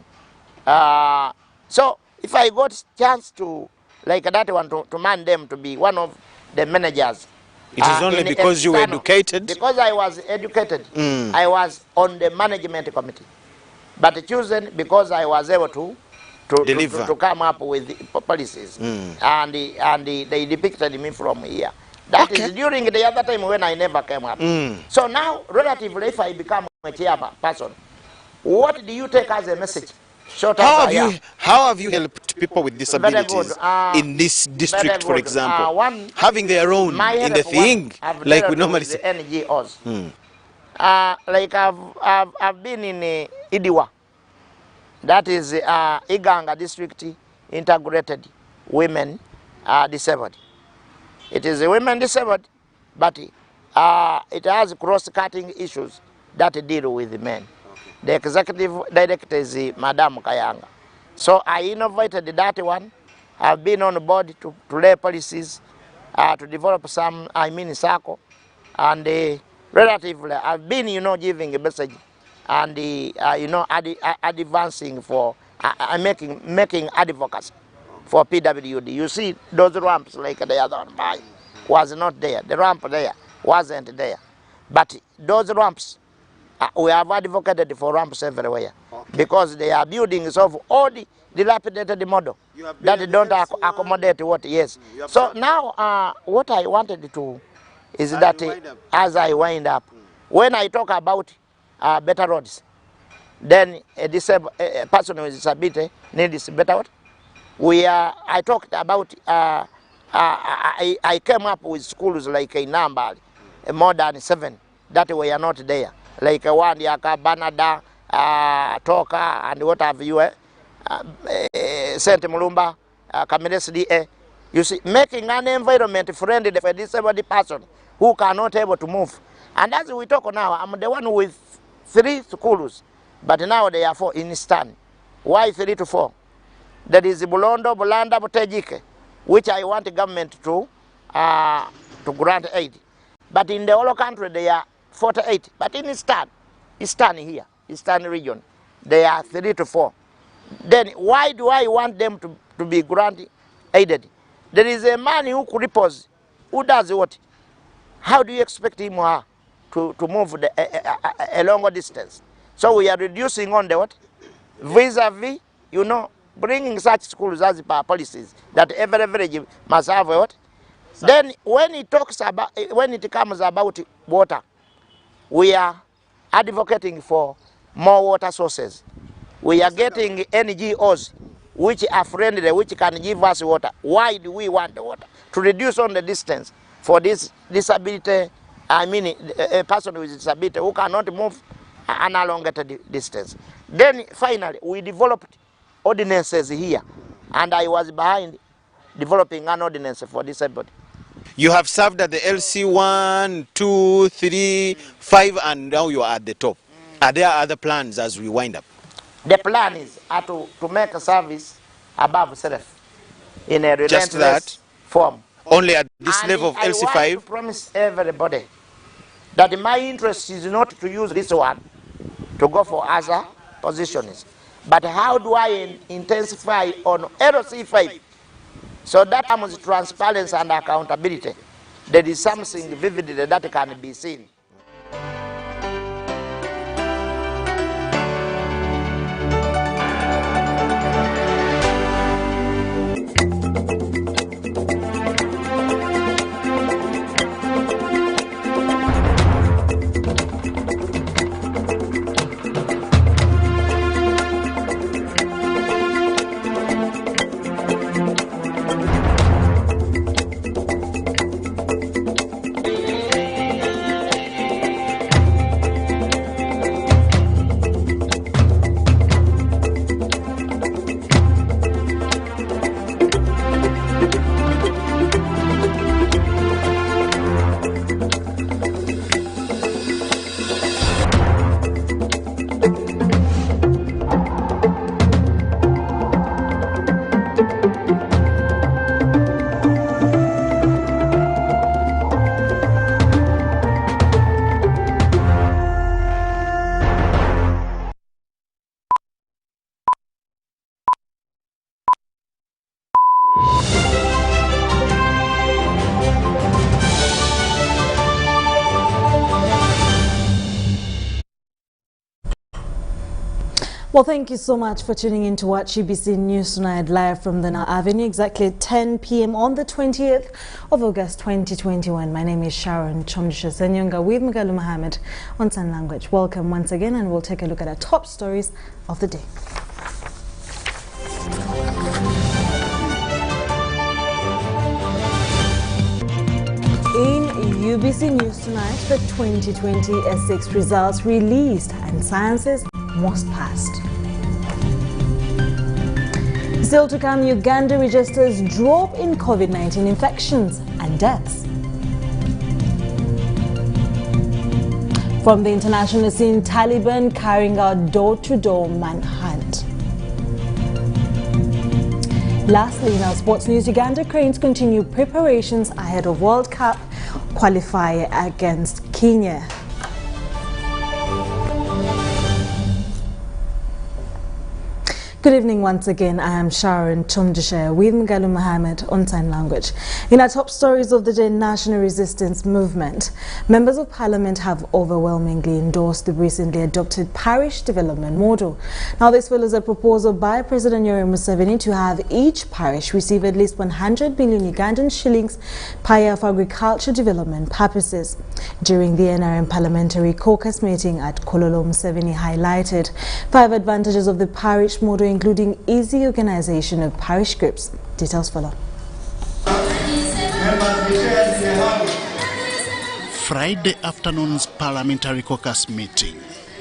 So if I got chance to, like that one, to man them to be one of the managers. It is only because you were educated? Because I was educated. I was on the management committee. But chosen because I was able to come up with policies. And they depicted me from here. That is during the other time when I never came up. So now, relatively, if I become a chairperson, what do you take as a message? How have you helped people with disabilities in this district, for example, having their own in the thing, like we normally say? NGOs. Like I've been in Idiwa. That is Iganga District Integrated Women Disabled. It is a women disabled, but it has cross-cutting issues that deal with the men. The executive director is Madam Kayanga. So I innovated that one. I've been on board to lay policies, to develop some, circle, and relatively, I've been, you know, giving a message, and you know, advancing for, making advocacy for PWD. You see, those ramps like the other one by was not there. The ramp there wasn't there, but those ramps. We have advocated for ramps everywhere because they are buildings of all the dilapidated model that don't accommodate what, yes. So now what I wanted to is that as I wind up, when I talk about better roads, then a person with disability needs better road. I talked about, I came up with schools like a number, more than 7 that were not there. Like one Yaka, Banada, Toka, and what have you, Saint Mulumba, Kamiles DA. You see, making an environment friendly for a disabled person who cannot able to move. And as we talk now, I'm the one with 3 schools, but now they are 4 in Stan. Why 3 to 4? That is Bulondo, Bulanda, Butejike, which I want the government to grant aid. But in the whole country, they are 48. But in Eastern here, Eastern region, they are 3 to 4. Then why do I want them to be granted aided? There is a man who cripples, who does what? How do you expect him or her to move a longer distance? So we are reducing on the what? Vis-a-vis, you know, bringing such schools as policies that every village must have a what? Then when it comes about water, we are advocating for more water sources. We are getting NGOs which are friendly, which can give us water. Why do we want the water? To reduce on the distance for this disability, a person with disability who cannot move an elongated distance. Then finally, we developed ordinances here, and I was behind developing an ordinance for disabled. You have served at the LC 1, 2, 3, 5, and now you are at the top. Are there other plans as we wind up? The plan is to make a service above self in a Just relentless that? form. Only at this And level of I LC5? want to promise everybody that my interest is not to use this one to go for other positions, but how do I intensify on LC5 so that comes transparency and accountability. There is something vividly that can be seen. Well, thank you so much for tuning in to watch UBC News Tonight live from the Now Avenue, exactly at 10 p.m. on the 20th of August 2021. My name is Sharon Chomdisha Senyonga with Magalu Mohammed on Sign Language. Welcome once again, and we'll take a look at our top stories of the day. In UBC News Tonight, the 2020 S6 results released and sciences most passed. Still to come, Uganda registers drop in COVID-19 infections and deaths. From the international scene, Taliban carrying out door-to-door manhunt. Lastly, in our sports news, Uganda Cranes continue preparations ahead of World Cup qualifier against Kenya. Good evening once again. I am Sharon Chomdisha with Magalu Mohammed on Sign Language. In our top stories of the day, National Resistance Movement. Members of Parliament have overwhelmingly endorsed the recently adopted parish development model. Now, this follows a proposal by President Yoweri Museveni to have each parish receive at least 100 million Ugandan shillings per year for agriculture development purposes. During the NRM Parliamentary Caucus meeting at Kololo, Museveni highlighted 5 advantages of the parish model, including easy organization of parish groups. Details follow. Friday afternoon's Parliamentary Caucus meeting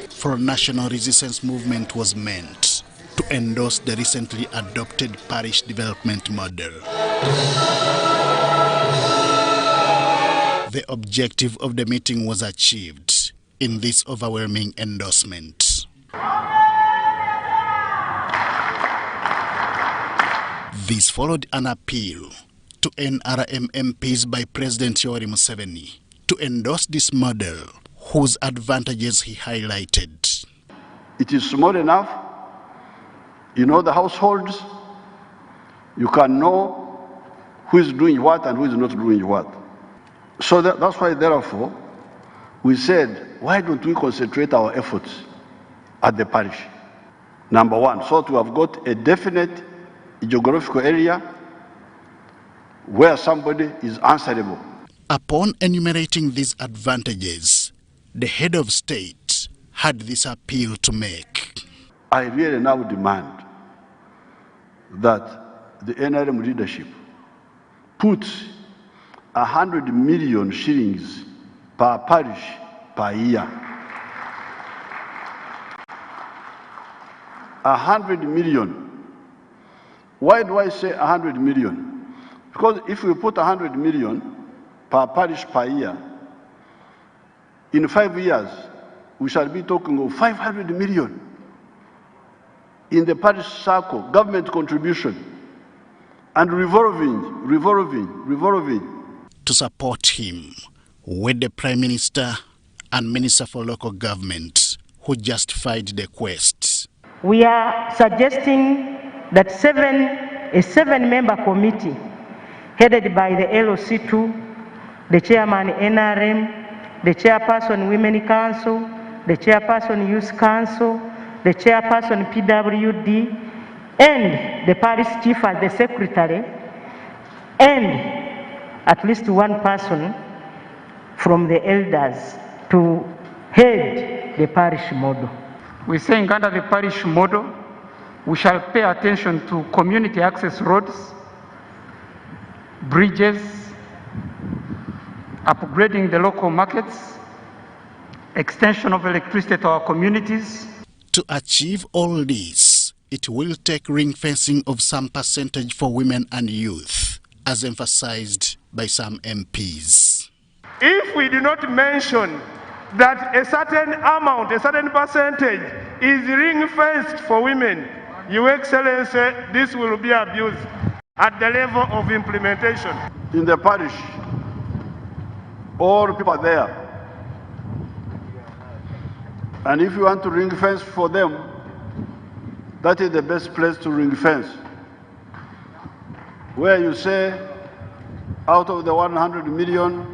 for National Resistance Movement was meant to endorse the recently adopted parish development model. The objective of the meeting was achieved in this overwhelming endorsement. This followed an appeal to NRM MPs by President Yoweri Museveni to endorse this model, whose advantages he highlighted. It is small enough, you know the households, you can know who is doing what and who is not doing what. So that's why, therefore, we said, why don't we concentrate our efforts at the parish? Number one, so to have got a definite geographical area where somebody is answerable. Upon enumerating these advantages, the head of state had this appeal to make. I really now demand that the NRM leadership put 100 million shillings per parish per year. 100 million. Why do I say 100 million? Because if we put 100 million, per parish per year. In 5 years, we shall be talking of 500 million in the parish circle, government contribution, and revolving. To support him with the Prime Minister and Minister for Local Government, who justified the quest. We are suggesting that a seven-member committee headed by the LOC2, the chairman NRM, the chairperson Women Council, the chairperson Youth Council, the chairperson PWD, and the parish chief as the secretary, and at least one person from the elders to head the parish model. We're saying under the parish model, we shall pay attention to community access roads, bridges, upgrading the local markets, extension of electricity to our communities. To achieve all this, it will take ring fencing of some percentage for women and youth, as emphasized by some MPs. If we do not mention that a certain amount, a certain percentage is ring-fenced for women, Your Excellency, this will be abused at the level of implementation. In the parish, all people are there. And if you want to ring-fence for them, that is the best place to ring-fence. Where you say, out of the 100 million,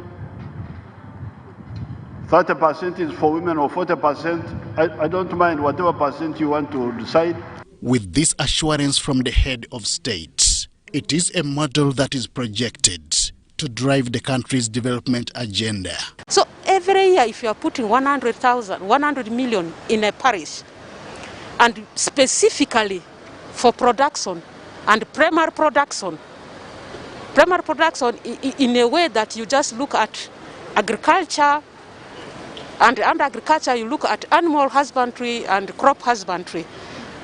30% is for women or 40%, I don't mind whatever percent you want to decide. With this assurance from the head of state, it is a model that is projected to drive the country's development agenda. So every year, if you are putting 100 million in a parish, and specifically for production and primary production in a way that you just look at agriculture, and under agriculture you look at animal husbandry and crop husbandry,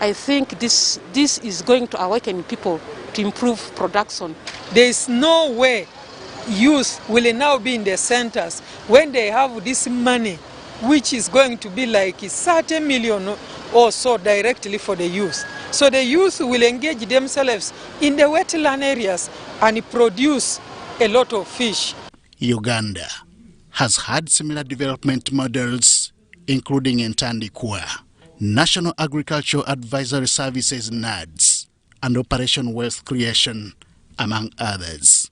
I think this is going to awaken people to improve production. There is no way youth will now be in the centers when they have this money, which is going to be like 30 million or so directly for the youth. So the youth will engage themselves in the wetland areas and produce a lot of fish. Uganda has had similar development models, including in Tandikwa, National Agricultural Advisory Services NADS, and Operation Wealth Creation, among others.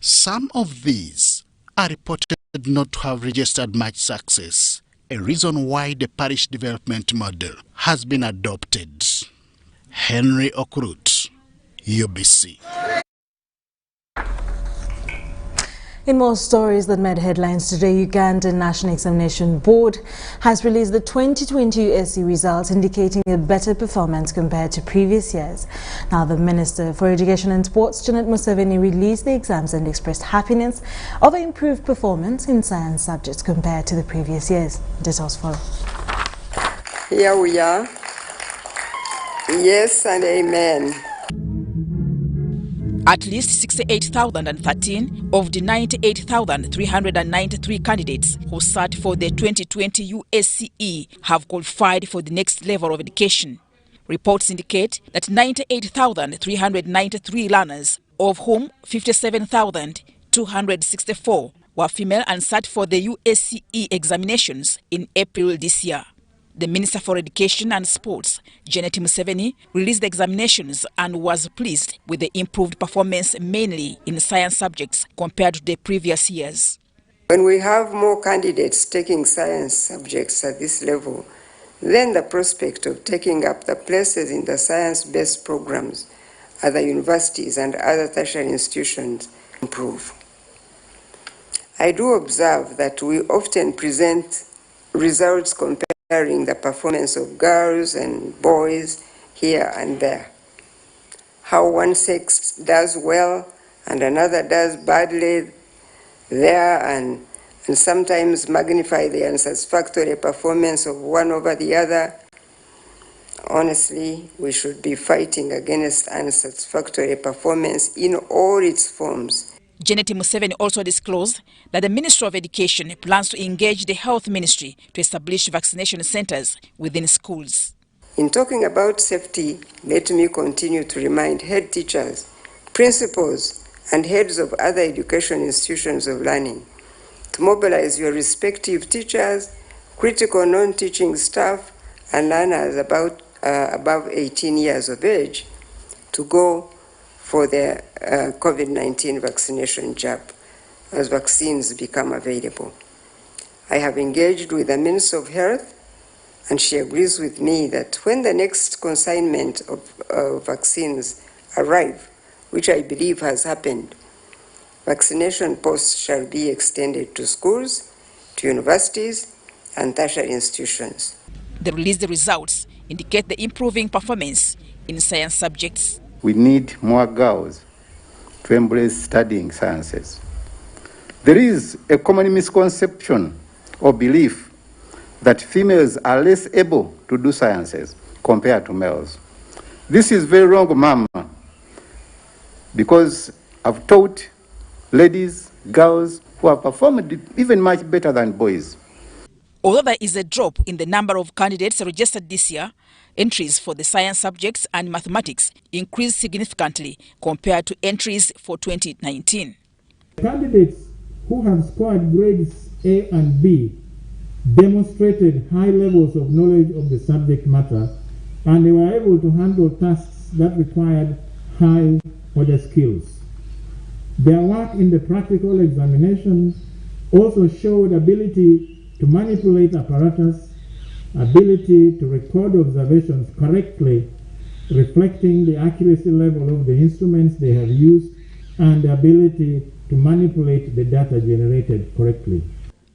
Some of these are reported not to have registered much success, a reason why the parish development model has been adopted. Henry Okrut, UBC. In more stories that made headlines today, Ugandan National Examination Board has released the 2020 USC results, indicating a better performance compared to previous years. Now, the Minister for Education and Sports, Janet Museveni, released the exams and expressed happiness over improved performance in science subjects compared to the previous years. Details follow. Here we are. Yes and amen. At least 68,013 of the 98,393 candidates who sat for the 2020 USCE have qualified for the next level of education. Reports indicate that 98,393 learners, of whom 57,264 were female and sat for the USCE examinations in April this year. The Minister for Education and Sports, Janet Museveni, released the examinations and was pleased with the improved performance mainly in science subjects compared to the previous years. When we have more candidates taking science subjects at this level, then the prospect of taking up the places in the science-based programs at the universities and other tertiary institutions improve. I do observe that we often present results comparing the performance of girls and boys here and there. How one sex does well and another does badly there, and sometimes magnify the unsatisfactory performance of one over the other. Honestly, we should be fighting against unsatisfactory performance in all its forms. Janet Museveni also disclosed that the Ministry of Education plans to engage the Health Ministry to establish vaccination centres within schools. In talking about safety, let me continue to remind head teachers, principals, and heads of other education institutions of learning to mobilize your respective teachers, critical non-teaching staff, and learners above 18 years of age to go for their COVID-19 vaccination jab as vaccines become available. I have engaged with the Minister of Health, and she agrees with me that when the next consignment of vaccines arrive, which I believe has happened, vaccination posts shall be extended to schools, to universities, and tertiary institutions. The released results indicate the improving performance in science subjects. We need more girls to embrace studying sciences. There is a common misconception or belief that females are less able to do sciences compared to males. This is very wrong, Mama, because I've taught ladies, girls who have performed even much better than boys. Although there is a drop in the number of candidates registered this year, entries for the science subjects and mathematics increased significantly compared to entries for 2019. Candidates who have scored grades A and B demonstrated high levels of knowledge of the subject matter, and they were able to handle tasks that required high order skills. Their work in the practical examination also showed ability to manipulate apparatus, ability to record observations correctly, reflecting the accuracy level of the instruments they have used, and the ability to manipulate the data generated correctly.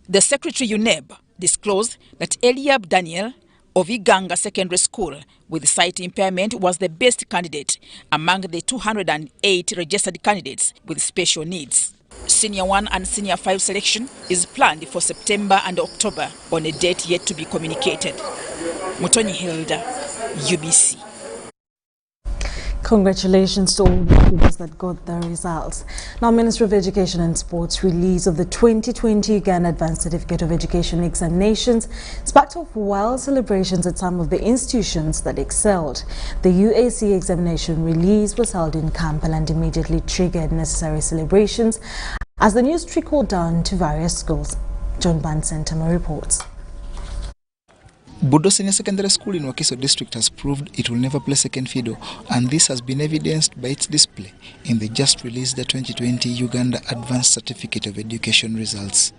The Secretary UNEB disclosed that Eliab Daniel of Iganga Secondary School with sight impairment was the best candidate among the 208 registered candidates with special needs. Senior 1 and Senior 5 selection is planned for September and October on a date yet to be communicated. Mutonyi Hilda, UBC. Congratulations to all the students that got the results. Now, Ministry of Education and Sports release of the 2020 Uganda Advanced Certificate of Education examinations sparked off wild celebrations at some of the institutions that excelled. The UAC examination release was held in Kampala and immediately triggered necessary celebrations as the news trickled down to various schools. John Bansentama reports. Budo Senior Secondary School in Wakiso District has proved it will never play second fiddle, and this has been evidenced by its display in the just released 2020 Uganda Advanced Certificate of Education results.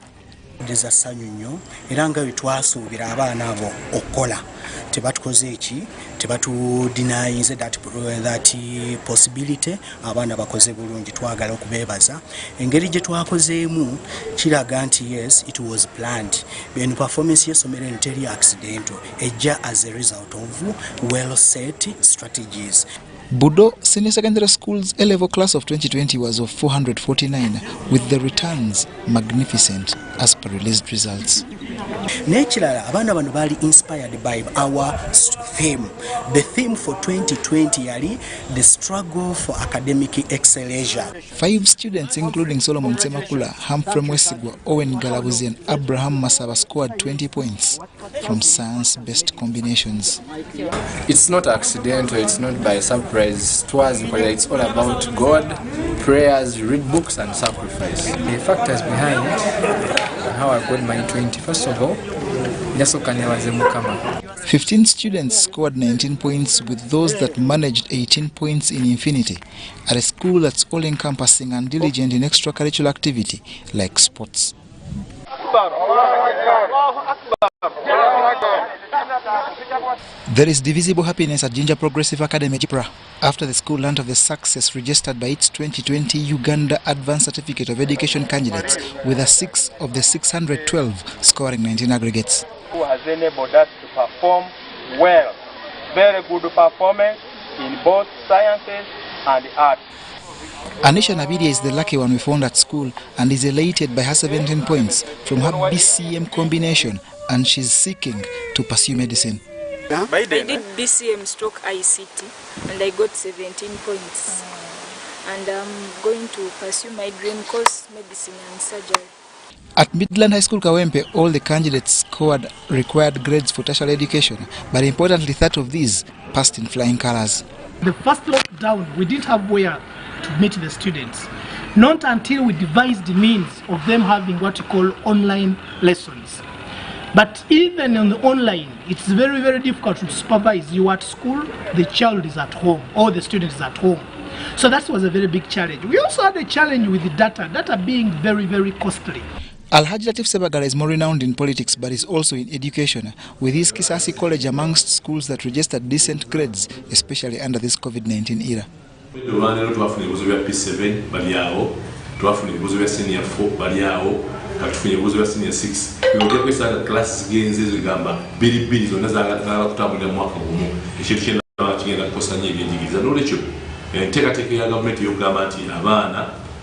Deza sanyu nnyo era nga bitwasuubira abaana abo okukola tebatukoze eki tebatu denies that possibility abaana bakoze bulungi twagala okubeebaza engeri gye twakozeemu kiraga nti yes it was planned beno performance y'essomero enteri accidental ejja as a result of well set strategies. Budo Senior Secondary School's A-level class of 2020 was of 449, with the returns magnificent as per released results. Nekirala abaana bano bali inspired by our theme. The theme for 2020 yali the struggle for academic excellence. 5 students including Solomon Semakula, Humphrey Mwesigwa, Owen Galabuzi and Abraham Masaba scored 20 points from science-based combinations. It's not accidental, it's not by surprise. It was because it's all about God, prayers, read books and sacrifice. The factors behind how I got my 20. First of all, 15 students scored 19 points, with those that managed 18 points in Infinity, at a school that's all-encompassing and diligent in extracurricular activity like sports. There is divisible happiness at Jinja Progressive Academy Chipra after the school learned of the success registered by its 2020 Uganda Advanced Certificate of Education candidates, with a 6 of the 612 scoring 19 aggregates. Who has enabled us to perform well. Very good performance in both sciences and arts. Anisha Nabidia is the lucky one we found at school and is elated by her 17 points from her BCM combination, and she's seeking to pursue medicine. I did BCM stroke ICT and I got 17 points. and I'm going to pursue my dream course, medicine and surgery. At Midland High School Kawempe, all the candidates scored required grades for tertiary education, but importantly 30 of these passed in flying colors. The first lockdown, we didn't have where to meet the students. Not until we devised the means of them having what we call online lessons. But even on the online, it's very, very difficult to supervise. You at school, the child is at home, or the student is at home. So that was a very big challenge. We also had a challenge with the data being very, very costly. Alhaji Latif Sebagala is more renowned in politics but is also in education, with his Kisasi College amongst schools that registered decent grades, especially under this COVID-19 era.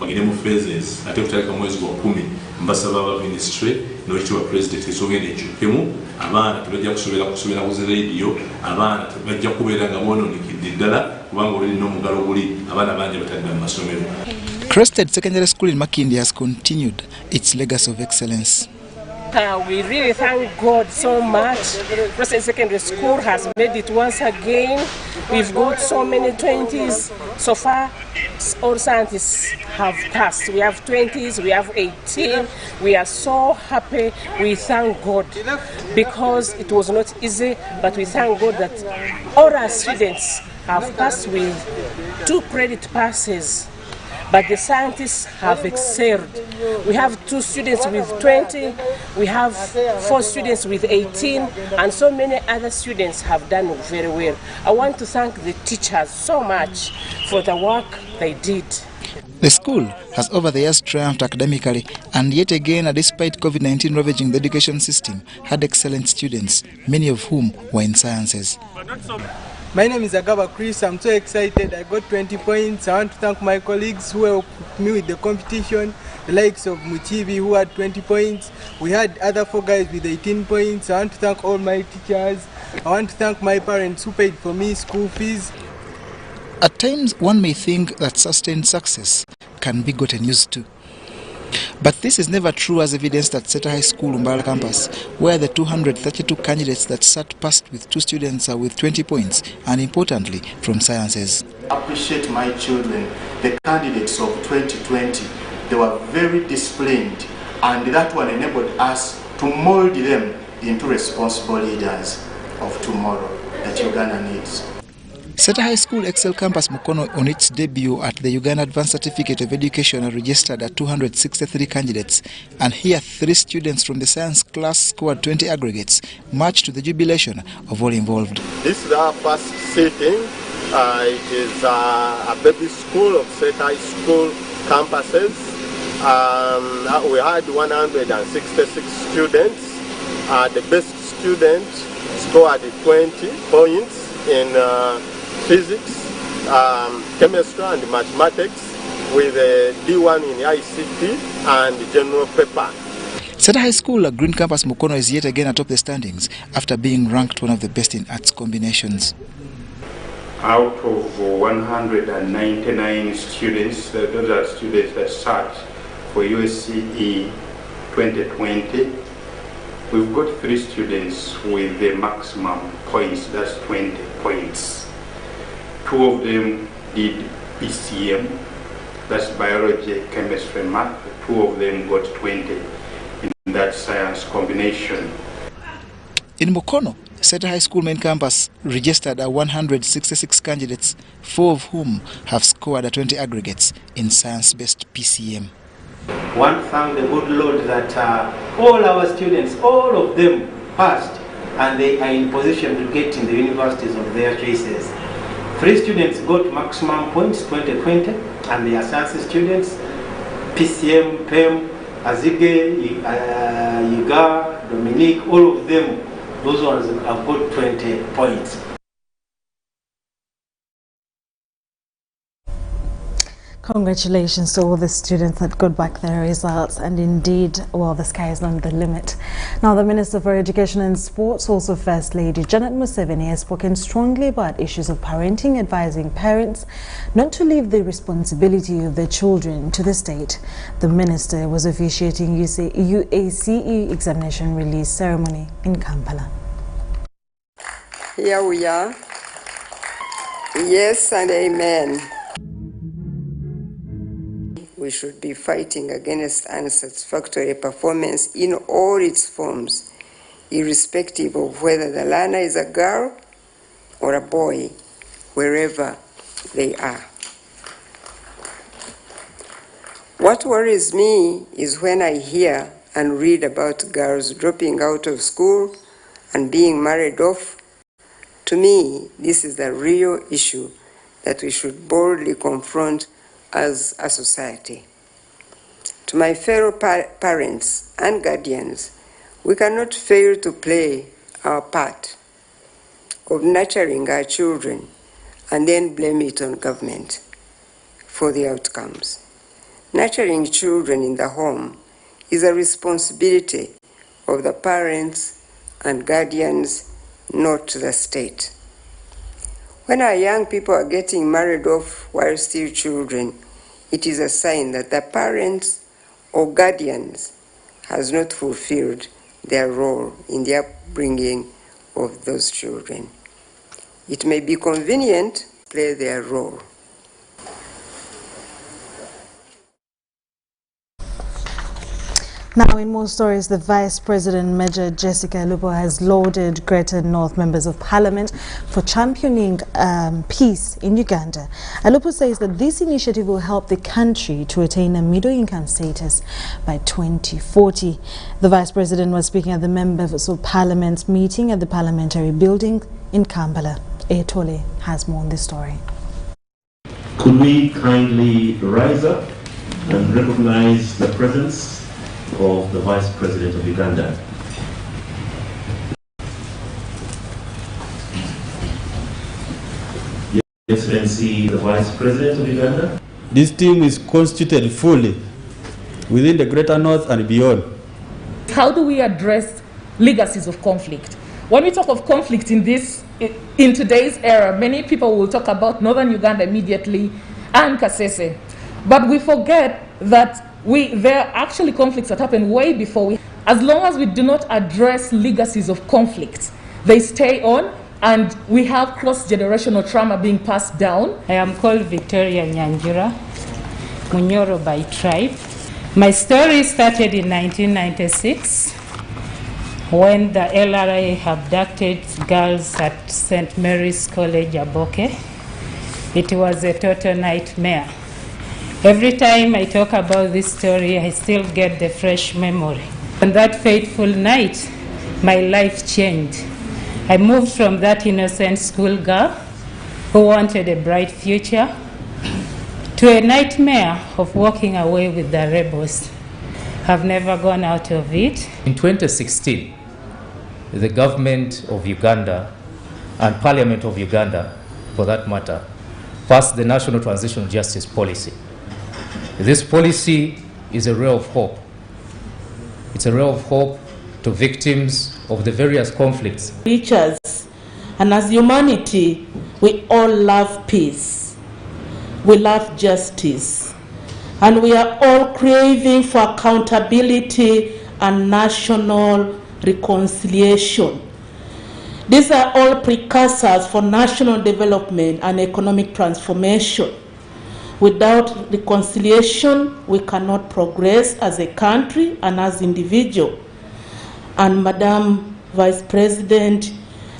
bagire mu phases ate kutaleka mwezi wa 10 mbasaba aba ministry n'okiwa president esogende ekipemu abaana tubajja kusubira ku radio abaana tubajja kubeera nga bononekidde ddala kubanga oluli n'omugalo guli abaana bangi batadde mu masomero. Crested Secondary School in Makindi has continued its legacy of excellence. We really thank God so much. Crested Secondary School has made it once again. We've got so many 20s. So far, all scientists have passed. We have 20s, we have 18. We are so happy. We thank God because it was not easy, but we thank God that all our students have passed with 2 credit passes. But the scientists have excelled. We have 2 students with 20, we have 4 students with 18, and so many other students have done very well. I want to thank the teachers so much for the work they did. The school has over the years triumphed academically, and yet again, despite COVID-19 ravaging the education system, had excellent students, many of whom were in sciences. My name is Agaba Chris. I'm so excited. I got 20 points. I want to thank my colleagues who helped me with the competition, the likes of Muchibi who had 20 points. We had other 4 guys with 18 points. I want to thank all my teachers. I want to thank my parents who paid for me school fees. At times, one may think that sustained success can be gotten used to. But this is never true, as evidenced at Seta High School, Umbala campus, where the 232 candidates that sat passed with 2 students with 20 points, and importantly, from sciences. I appreciate my children, the candidates of 2020. They were very disciplined, and that one enabled us to mold them into responsible leaders of tomorrow that Uganda needs. Seta High School Excel Campus Mukono, on its debut at the Uganda Advanced Certificate of Education, registered at 263 candidates, and here 3 students from the science class scored 20 aggregates, much to the jubilation of all involved. This is our first sitting. It is a baby school of Seta High School campuses. We had 166 students. The best student scored 20 points in physics, chemistry and mathematics, with a D1 in ICT and general paper. Seta High School Green Campus Mukono is yet again atop the standings after being ranked one of the best in arts combinations. Out of 199 students, those are students that sat for USCE 2020, we've got 3 students with the maximum points, that's 20 points. 2 of them did PCM, that's biology, chemistry, math. 2 of them got 20 in that science combination. In Mukono, Seta High School main campus registered 166 candidates, 4 of whom have scored 20 aggregates in science-based PCM. I want to thank the good Lord that all our students, all of them passed, and they are in position to get in the universities of their choices. 3 students got maximum points 2020, and they are science students, PCM, PEM, Azige, Yiga, Dominique, all of them, those ones have got 20 points. Congratulations to all the students that got back their results, and indeed, well, the sky is not the limit. Now, the Minister for Education and Sports, also First Lady Janet Museveni, has spoken strongly about issues of parenting, advising parents not to leave the responsibility of their children to the state. The Minister was officiating UACE examination release ceremony in Kampala. Here we are. Yes and amen. We should be fighting against unsatisfactory performance in all its forms, irrespective of whether the learner is a girl or a boy, wherever they are. What worries me is when I hear and read about girls dropping out of school and being married off. To me, this is the real issue that we should boldly confront as a society. To my fellow parents and guardians, we cannot fail to play our part of nurturing our children and then blame it on government for the outcomes. Nurturing children in the home is a responsibility of the parents and guardians, not the state. When our young people are getting married off while still children, it is a sign that the parents or guardians has not fulfilled their role in the upbringing of those children. It may be convenient to play their role. Now, in more stories, the Vice President, Major Jessica Alupo, has lauded Greater North members of Parliament for championing peace in Uganda. Alupo says that this initiative will help the country to attain a middle-income status by 2040. The Vice President was speaking at the Members of Parliament meeting at the Parliamentary Building in Kampala. Etole has more on this story. Could we kindly rise up and recognize the presence of the Vice President of Uganda? Your Excellency, the Vice President of Uganda. This team is constituted fully within the Greater North and beyond. How do we address legacies of conflict? When we talk of conflict in today's era, many people will talk about Northern Uganda immediately and Kasese. But we forget that there are actually conflicts that happen way before. As long as we do not address legacies of conflict, they stay on, and we have cross-generational trauma being passed down. I am called Victoria Nyanjura, Munyoro by tribe. My story started in 1996 when the LRA abducted girls at St. Mary's College, Aboke. It was a total nightmare. Every time I talk about this story, I still get the fresh memory. On that fateful night, my life changed. I moved from that innocent schoolgirl who wanted a bright future to a nightmare of walking away with the rebels. I've never gone out of it. In 2016, the government of Uganda and Parliament of Uganda, for that matter, passed the National Transitional Justice Policy. This policy is a ray of hope. It's a ray of hope to victims of the various conflicts. Creatures, and as humanity, we all love peace. We love justice. And we are all craving for accountability and national reconciliation. These are all precursors for national development and economic transformation. Without reconciliation, we cannot progress as a country and as individuals. And Madam Vice President,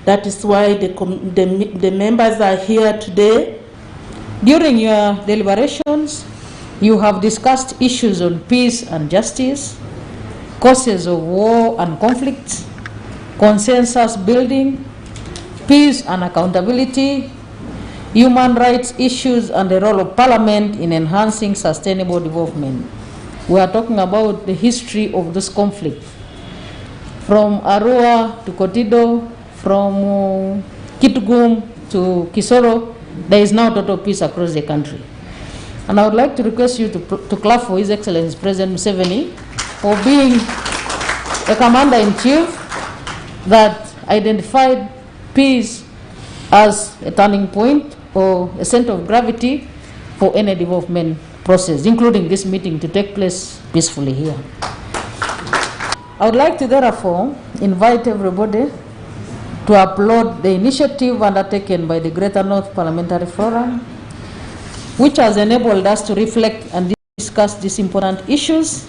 that is why the members are here today. During your deliberations, you have discussed issues on peace and justice, causes of war and conflict, consensus building, peace and accountability, human rights issues, and the role of Parliament in enhancing sustainable development. We are talking about the history of this conflict. From Arua to Kotido, from Kitgum to Kisoro, there is now total peace across the country. And I would like to request you to clap for His Excellency President Museveni for being a commander-in-chief that identified peace as a turning point or a center of gravity for any development process, including this meeting to take place peacefully here. I would like to therefore invite everybody to applaud the initiative undertaken by the Greater North Parliamentary Forum, which has enabled us to reflect and discuss these important issues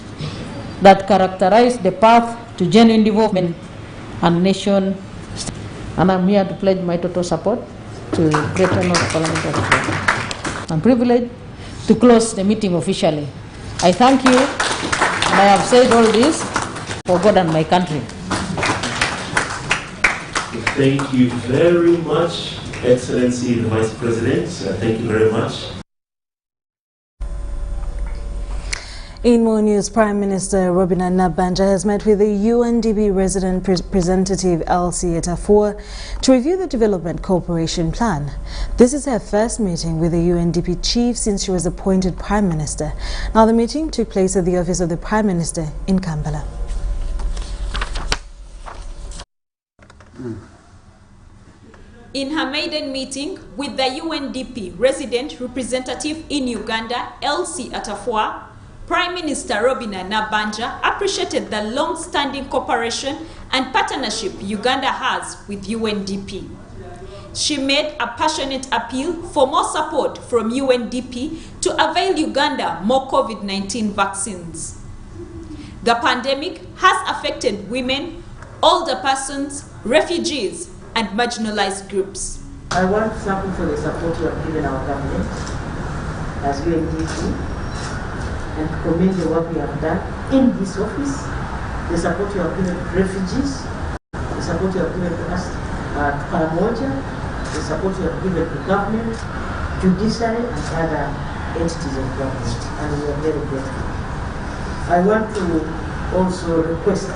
that characterize the path to genuine development and nation. And I'm here to pledge my total support to the Greater North Parliamentary Forum. I'm privileged to close the meeting officially. I thank you, and I have said all this for God and my country. Thank you very much, Excellency the Vice President. Thank you very much. In more news, Prime Minister Robina Nabanja has met with the UNDP resident representative Elsie Etafor to review the Development Cooperation Plan. This is her first meeting with the UNDP chief since she was appointed Prime Minister. Now the meeting took place at the office of the Prime Minister in Kampala. In her maiden meeting with the UNDP resident representative in Uganda, Elsie Etafor, Prime Minister Robina Nabanja appreciated the long-standing cooperation and partnership Uganda has with UNDP. She made a passionate appeal for more support from UNDP to avail Uganda more COVID-19 vaccines. The pandemic has affected women, older persons, refugees, and marginalized groups. I want to thank you for the support you have given our government as UNDP, and to commend the work we have done in this office, the support you have given to refugees, the support you have given to us at Paramoja, the support you have given to government, judiciary, and other entities of government, and we are very grateful. I want to also request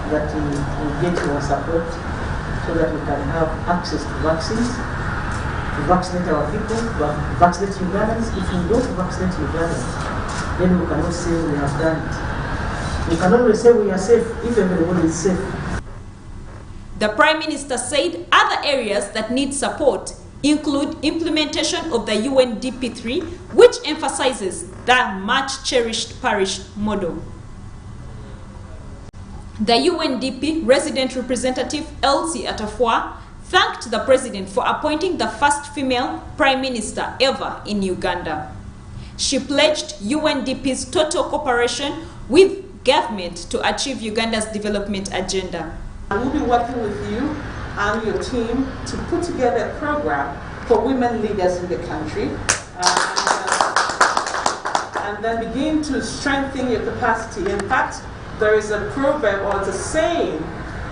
that we get your support so that we can have access to vaccines, to vaccinate our people, to vaccinate Ugandans. If we don't vaccinate Ugandans, then we cannot say we have done it. We can only say we are safe if everyone is safe. The Prime Minister said other areas that need support include implementation of the UNDP 3, which emphasizes the much cherished parish model. The UNDP resident representative Elsie Etafor thanked the President for appointing the first female Prime Minister ever in Uganda. She pledged UNDP's total cooperation with government to achieve Uganda's development agenda. We'll be working with you and your team to put together a program for women leaders in the country and then begin to strengthen your capacity. In fact, there is a proverb or it's a saying,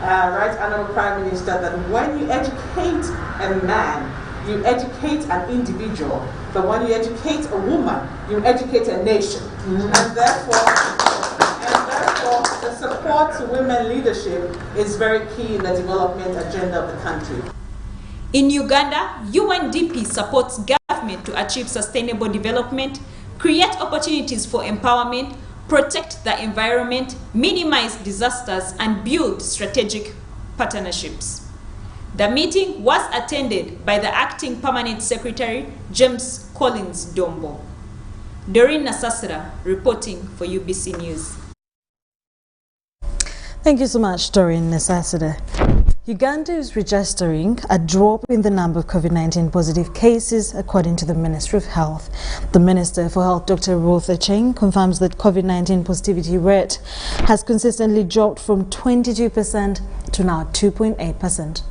right, Honorable Prime Minister, that when you educate a man, you educate an individual, but when you educate a woman, you educate a nation. And therefore, the support to women leadership is very key in the development agenda of the country. In Uganda, UNDP supports government to achieve sustainable development, create opportunities for empowerment, protect the environment, minimize disasters, and build strategic partnerships. The meeting was attended by the Acting Permanent Secretary, James Collins Dombo. Doreen Nasasira reporting for UBC News. Thank you so much, Doreen Nasasira. Uganda is registering a drop in the number of COVID-19 positive cases, according to the Ministry of Health. The Minister for Health, Dr. Ruth Acheng, confirms that COVID-19 positivity rate has consistently dropped from 22% to now 2.8%.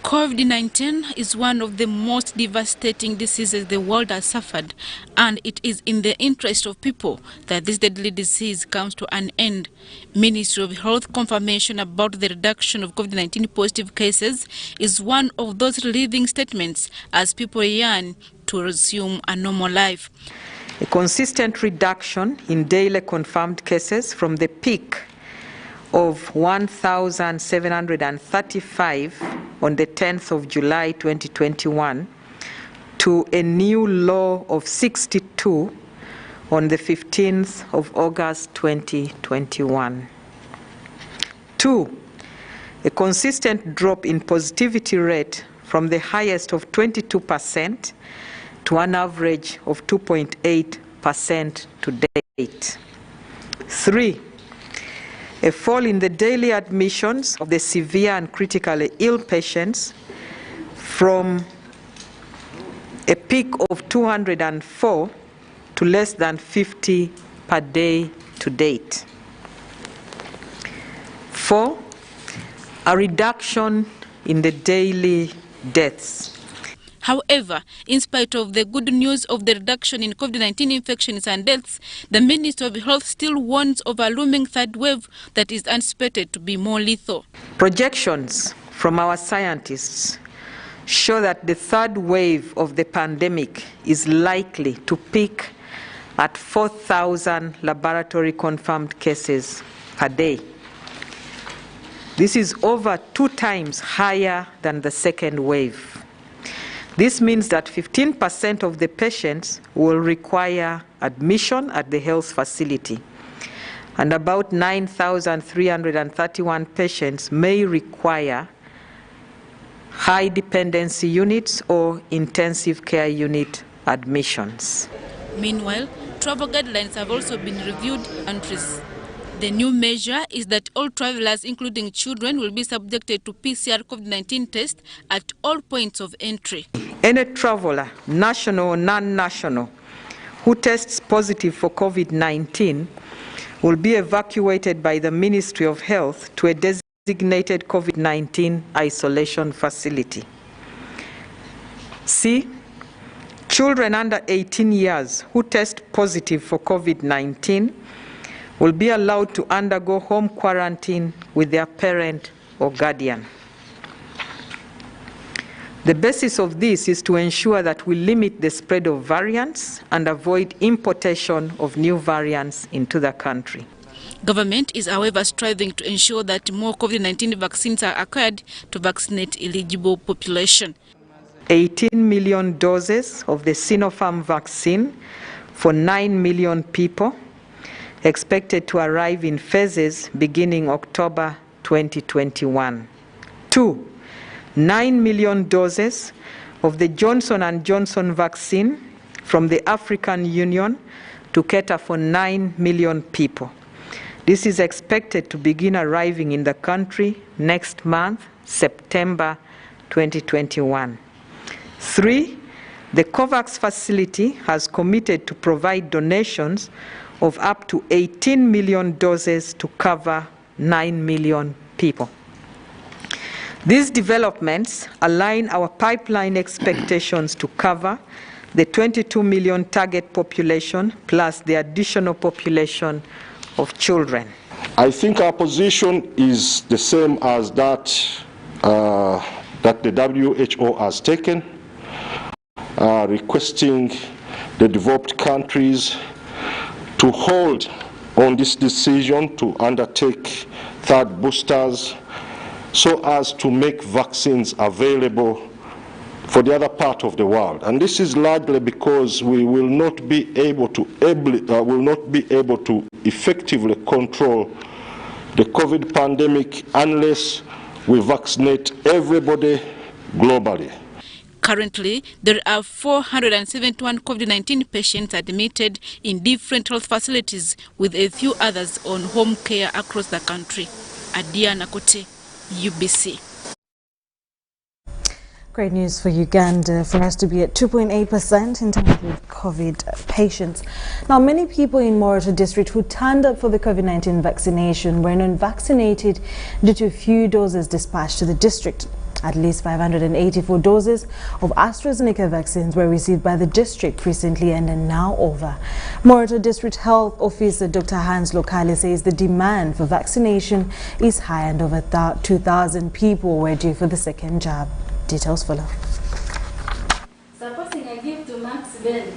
COVID-19 is one of the most devastating diseases the world has suffered, and it is in the interest of people that this deadly disease comes to an end. Ministry of Health confirmation about the reduction of COVID-19 positive cases is one of those relieving statements as people yearn to resume a normal life. A consistent reduction in daily confirmed cases from the peak of 1,735 on the 10th of July 2021 to a new law of 62 on the 15th of August 2021. 2, a consistent drop in positivity rate from the highest of 22% to an average of 2.8% to date. 3, a fall in the daily admissions of the severe and critically ill patients from a peak of 204 to less than 50 per day to date. 4, a reduction in the daily deaths. However, in spite of the good news of the reduction in COVID-19 infections and deaths, the Ministry of Health still warns of a looming third wave that is anticipated to be more lethal. Projections from our scientists show that the third wave of the pandemic is likely to peak at 4,000 laboratory-confirmed cases per day. This is over 2 times higher than the second wave. This means that 15% of the patients will require admission at the health facility, and about 9,331 patients may require high dependency units or intensive care unit admissions. Meanwhile, travel guidelines have also been reviewed in countries. The new measure is that all travelers, including children, will be subjected to PCR COVID-19 tests at all points of entry. Any traveler, national or non-national, who tests positive for COVID-19 will be evacuated by the Ministry of Health to a designated COVID-19 isolation facility. C, children under 18 years who test positive for COVID-19 will be allowed to undergo home quarantine with their parent or guardian. The basis of this is to ensure that we limit the spread of variants and avoid importation of new variants into the country. Government is, however, striving to ensure that more COVID-19 vaccines are acquired to vaccinate eligible population. 18 million doses of the Sinopharm vaccine for 9 million people expected to arrive in phases beginning October 2021. 2, 9 million doses of the Johnson & Johnson vaccine from the African Union to cater for 9 million people. This is expected to begin arriving in the country next month, September 2021. 3, the COVAX facility has committed to provide donations of up to 18 million doses to cover 9 million people. These developments align our pipeline expectations to cover the 22 million target population plus the additional population of children. I think our position is the same as that the WHO has taken, requesting the developed countries to hold on this decision to undertake third boosters so as to make vaccines available for the other part of the world. And this is largely because we will not be able to effectively control the COVID pandemic unless we vaccinate everybody globally. Currently, there are 471 COVID-19 patients admitted in different health facilities, with a few others on home care across the country. Adia Nakote, UBC. Great news for Uganda for us to be at 2.8% in terms of COVID patients. Now, many people in Moroto district who turned up for the COVID-19 vaccination were non-vaccinated due to few doses dispatched to the district. At least 584 doses of AstraZeneca vaccines were received by the district recently and are now over. Moroto District Health Officer Dr. Hans Lokale says the demand for vaccination is high and over 2,000 people were due for the second jab. Details follow. Supposing I give to Max Ben.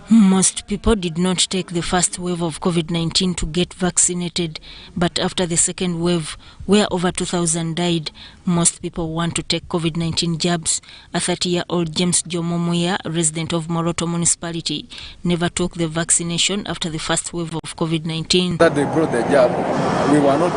Most people did not take the first wave of COVID-19 to get vaccinated, but after the second wave, where over 2,000 died, most people want to take COVID-19 jabs. A 30-year-old James Jomomoya, resident of Moroto municipality, never took the vaccination after the first wave of COVID-19. That they brought the jab, we were not,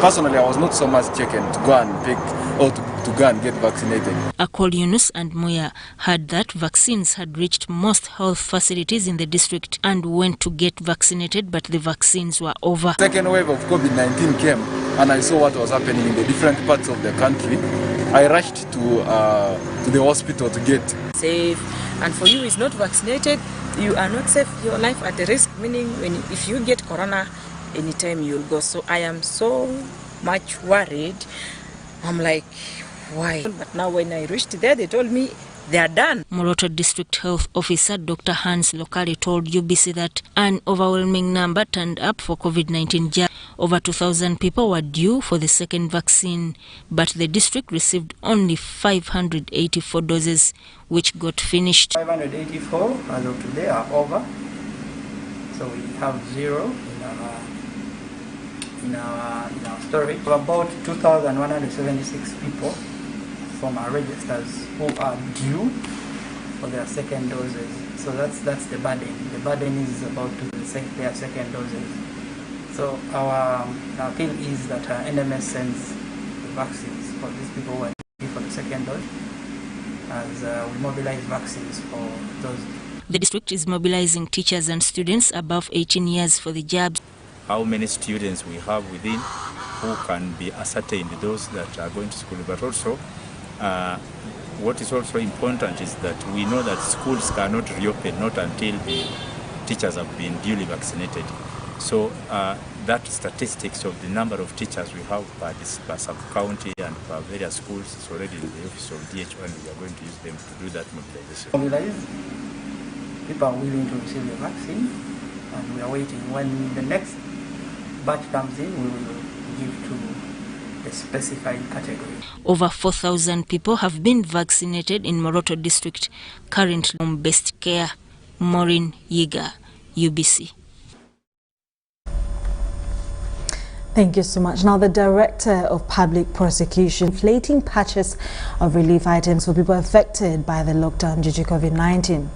personally I was not so much checking to go and pick or to go and get vaccinated. Akol Yunus and Moya heard that vaccines had reached most health facilities in the district and went to get vaccinated, but the vaccines were over. Second wave of COVID-19 came and I saw what was happening in the different parts of the country. I rushed to the hospital to get safe, and for you is not vaccinated, you are not safe, your life at risk, meaning if you get corona anytime you'll go. So I am so much worried. I'm like, why? But now when I reached there, they told me they are done. Moroto District Health Officer Dr. Hans Lokali told UBC that an overwhelming number turned up for COVID-19 jab. Over 2,000 people were due for the second vaccine, but the district received only 584 doses, which got finished. 584 as of today are over, so we have 0 in our storage. About 2,176 people from our registers who are due for their second doses. So that's the burden. The burden is about to take their second doses. So our appeal is that NMS sends the vaccines for these people who are due for the second dose, as we mobilize vaccines for those. The district is mobilizing teachers and students above 18 years for the jabs. How many students we have within who can be ascertained, those that are going to school, but also what is also important is that we know that schools cannot reopen not until the teachers have been duly vaccinated. So that statistics of the number of teachers we have per sub-county and per various schools is already in the office of DHO, and we are going to use them to do that mobilization. Mobilize, people are willing to receive the vaccine, and we are waiting. When the next batch comes in, we will give to a specified category. Over 4,000 people have been vaccinated in Moroto district, currently on best care. Maureen Yiga, UBC. Thank you so much. Now, the Director of Public Prosecution inflating purchase of relief items for people affected by the lockdown due to COVID-19.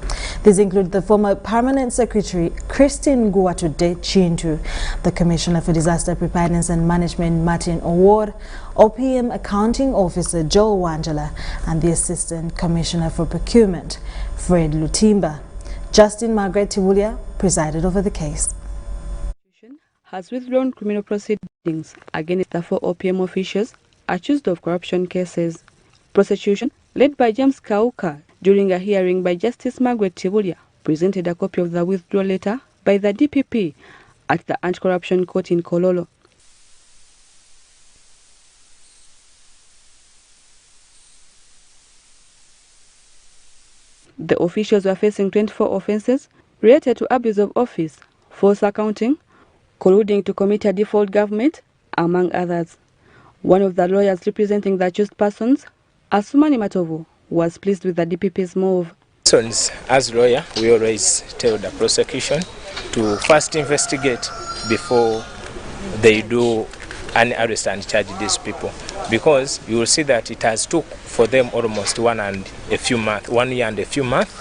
These include the former Permanent Secretary Christine Guatude Chintu, the Commissioner for Disaster Preparedness and Management Martin Award, OPM Accounting Officer Joel Wangela, and the Assistant Commissioner for Procurement Fred Lutimba. Justin Margaret Tibulia presided over the case. Has withdrawn criminal proceedings against the 4 OPM officials accused of corruption cases. Prosecution, led by James Kauka, during a hearing by Justice Margaret Tibulia, presented a copy of the withdrawal letter by the DPP at the Anti-Corruption Court in Kololo. The officials were facing 24 offences related to abuse of office, false accounting, colluding to commit a default government, among others. One of the lawyers representing the accused persons, Asumani Matovu, was pleased with the DPP's move. As lawyer, we always tell the prosecution to first investigate before they do an arrest and charge these people, because you will see that it has took for them almost 1 year and a few months.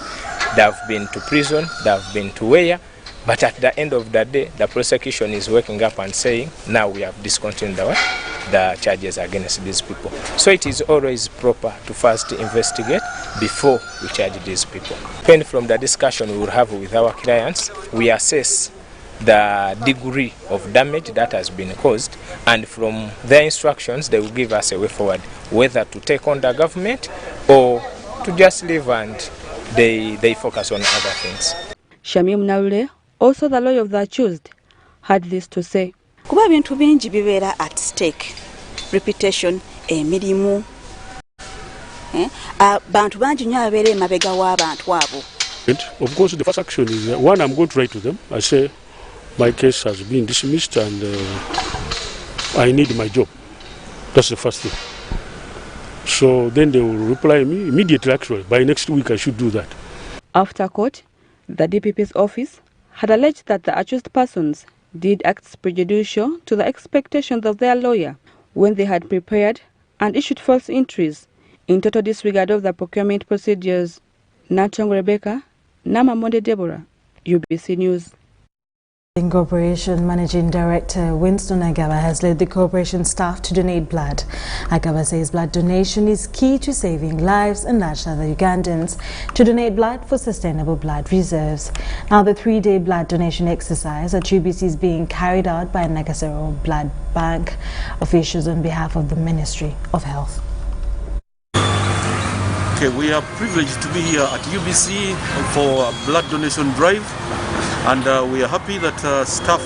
They have been to prison, they have been to where. But at the end of the day, the prosecution is waking up and saying, now we have discontinued the charges against these people. So it is always proper to first investigate before we charge these people. Depending from the discussion we will have with our clients, we assess the degree of damage that has been caused, and from their instructions, they will give us a way forward, whether to take on the government or to just leave and they focus on other things. Shamim Naule, also the lawyer of the accused, had this to say. Kuba bintu bingi bibeera at stake. Reputation, emirimu. Bantu bangi nnyo abeera emabega w'abantu abo. Of course, the first action is one, I'm going to write to them. I say, my case has been dismissed and I need my job. That's the first thing. So then they will reply me immediately, actually. By next week, I should do that. After court, The DPP's office had alleged that the accused persons did acts prejudicial to the expectations of their lawyer when they had prepared and issued false entries in total disregard of the procurement procedures. Natong Rebecca, Namamonde Deborah, UBC News. Corporation Managing Director Winston Agaba has led the corporation staff to donate blood. Agaba says blood donation is key to saving lives and urged other Ugandans to donate blood for sustainable blood reserves. Now, the 3-day blood donation exercise at UBC is being carried out by Nakasero Blood Bank officials on behalf of the Ministry of Health. Okay, we are privileged to be here at UBC for a blood donation drive. And we are happy that the staff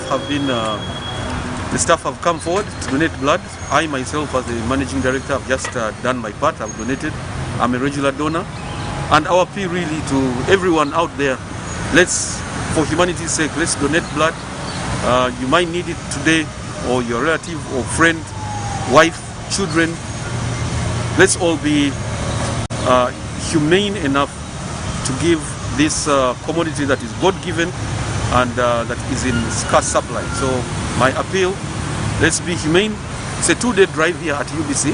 have come forward to donate blood. I myself, as the managing director, have just done my part. I've donated. I'm a regular donor. And our plea really to everyone out there, let's, for humanity's sake, let's donate blood. You might need it today, or your relative or friend, wife, children. Let's all be humane enough to give this commodity that is God-given and that is in scarce supply. So my appeal, let's be humane. It's a 2-day drive here at UBC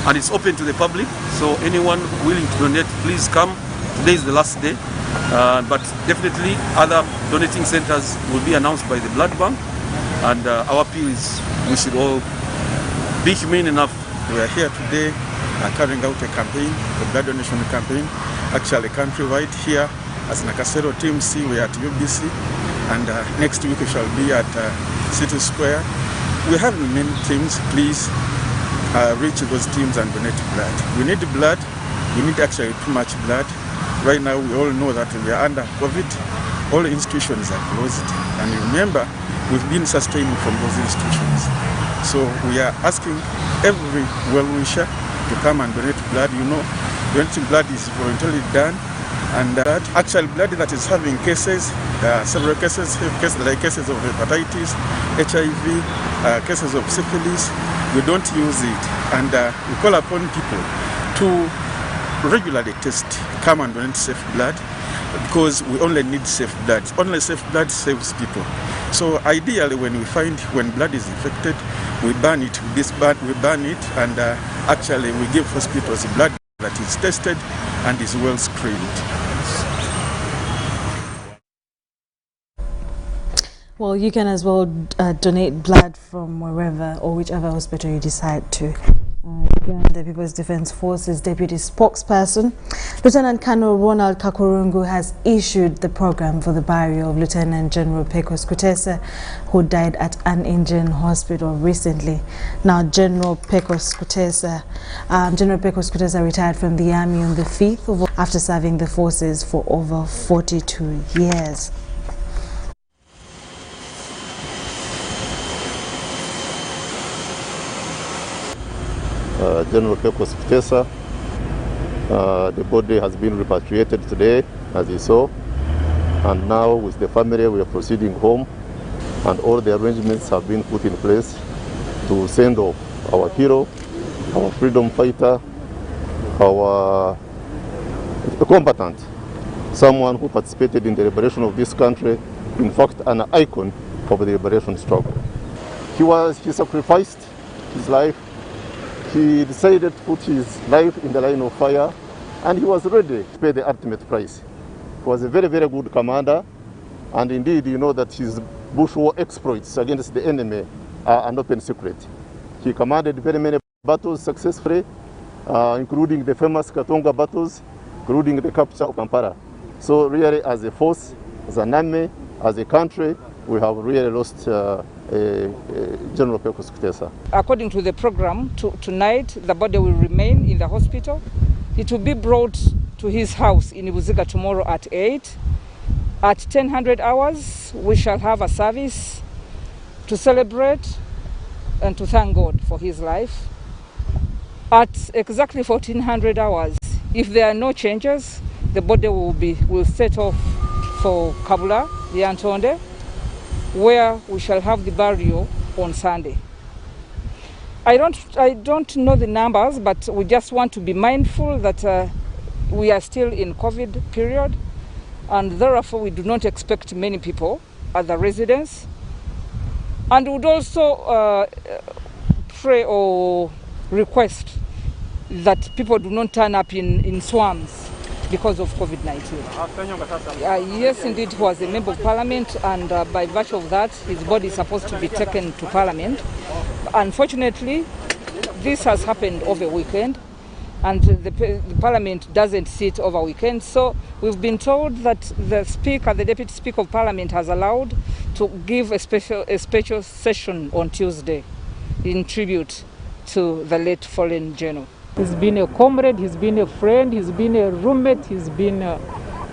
and it's open to the public. So anyone willing to donate, please come. Today is the last day. But definitely other donating centers will be announced by the blood bank. And our appeal is we should all be humane enough. We are here today carrying out a campaign, a blood donation campaign, actually countrywide here. As Nakasero Team C, we are at UBC, and next week we shall be at City Square. We have many teams. Please reach those teams and donate blood. We need blood. We need actually too much blood. Right now we all know that we are under COVID. All institutions are closed. And remember, we've been sustaining from those institutions. So we are asking every well-wisher to come and donate blood. You know, donating blood is voluntarily done. And actual blood that is having cases, several cases like cases of hepatitis, HIV, cases of syphilis, we don't use it. And we call upon people to regularly test, come and donate safe blood, because we only need safe blood. Only safe blood saves people. So ideally, when blood is infected, we burn it. We burn it, and actually we give hospitals blood that is tested and is well screened. Well, you can as well donate blood from wherever or whichever hospital you decide to. The People's Defence Forces Deputy Spokesperson, Lieutenant Colonel Ronald Kakurungu, has issued the program for the burial of Lieutenant General Pecos Kutesa, who died at an Indian hospital recently. Now, General Pecos Kutesa retired from the Army on the 5th of August after serving the forces for over 42 years. General Pecos Kutesa. The body has been repatriated today, as you saw, and now with the family we are proceeding home, and all the arrangements have been put in place to send off our hero, our freedom fighter, our combatant, someone who participated in the liberation of this country, in fact an icon of the liberation struggle. He sacrificed his life. He decided to put his life in the line of fire, and he was ready to pay the ultimate price. He was a very, very good commander, and indeed, you know that his bush war exploits against the enemy are an open secret. He commanded very many battles successfully, including the famous Katonga battles, including the capture of Kampala. So really, as a force, as an army, as a country, we have really lost General Pecos Kutesa. According to the program, tonight the body will remain in the hospital. It will be brought to his house in Ibuziga tomorrow at 8. At 10:00 hours, we shall have a service to celebrate and to thank God for his life. At exactly 1400 hours, if there are no changes, the body will set off for Kabula, Yantonde, where we shall have the burial on Sunday. I don't know the numbers, but we just want to be mindful that we are still in COVID period, and therefore we do not expect many people at the residence, and would also pray or request that people do not turn up in swarms because of COVID-19. Yes, indeed, he was a member of parliament, and by virtue of that, his body is supposed to be taken to parliament. Unfortunately, this has happened over weekend, and the parliament doesn't sit over weekend. So we've been told that the speaker, the deputy speaker of parliament, has allowed to give a special session on Tuesday in tribute to the late fallen general. He's been a comrade, he's been a friend, he's been a roommate, he's been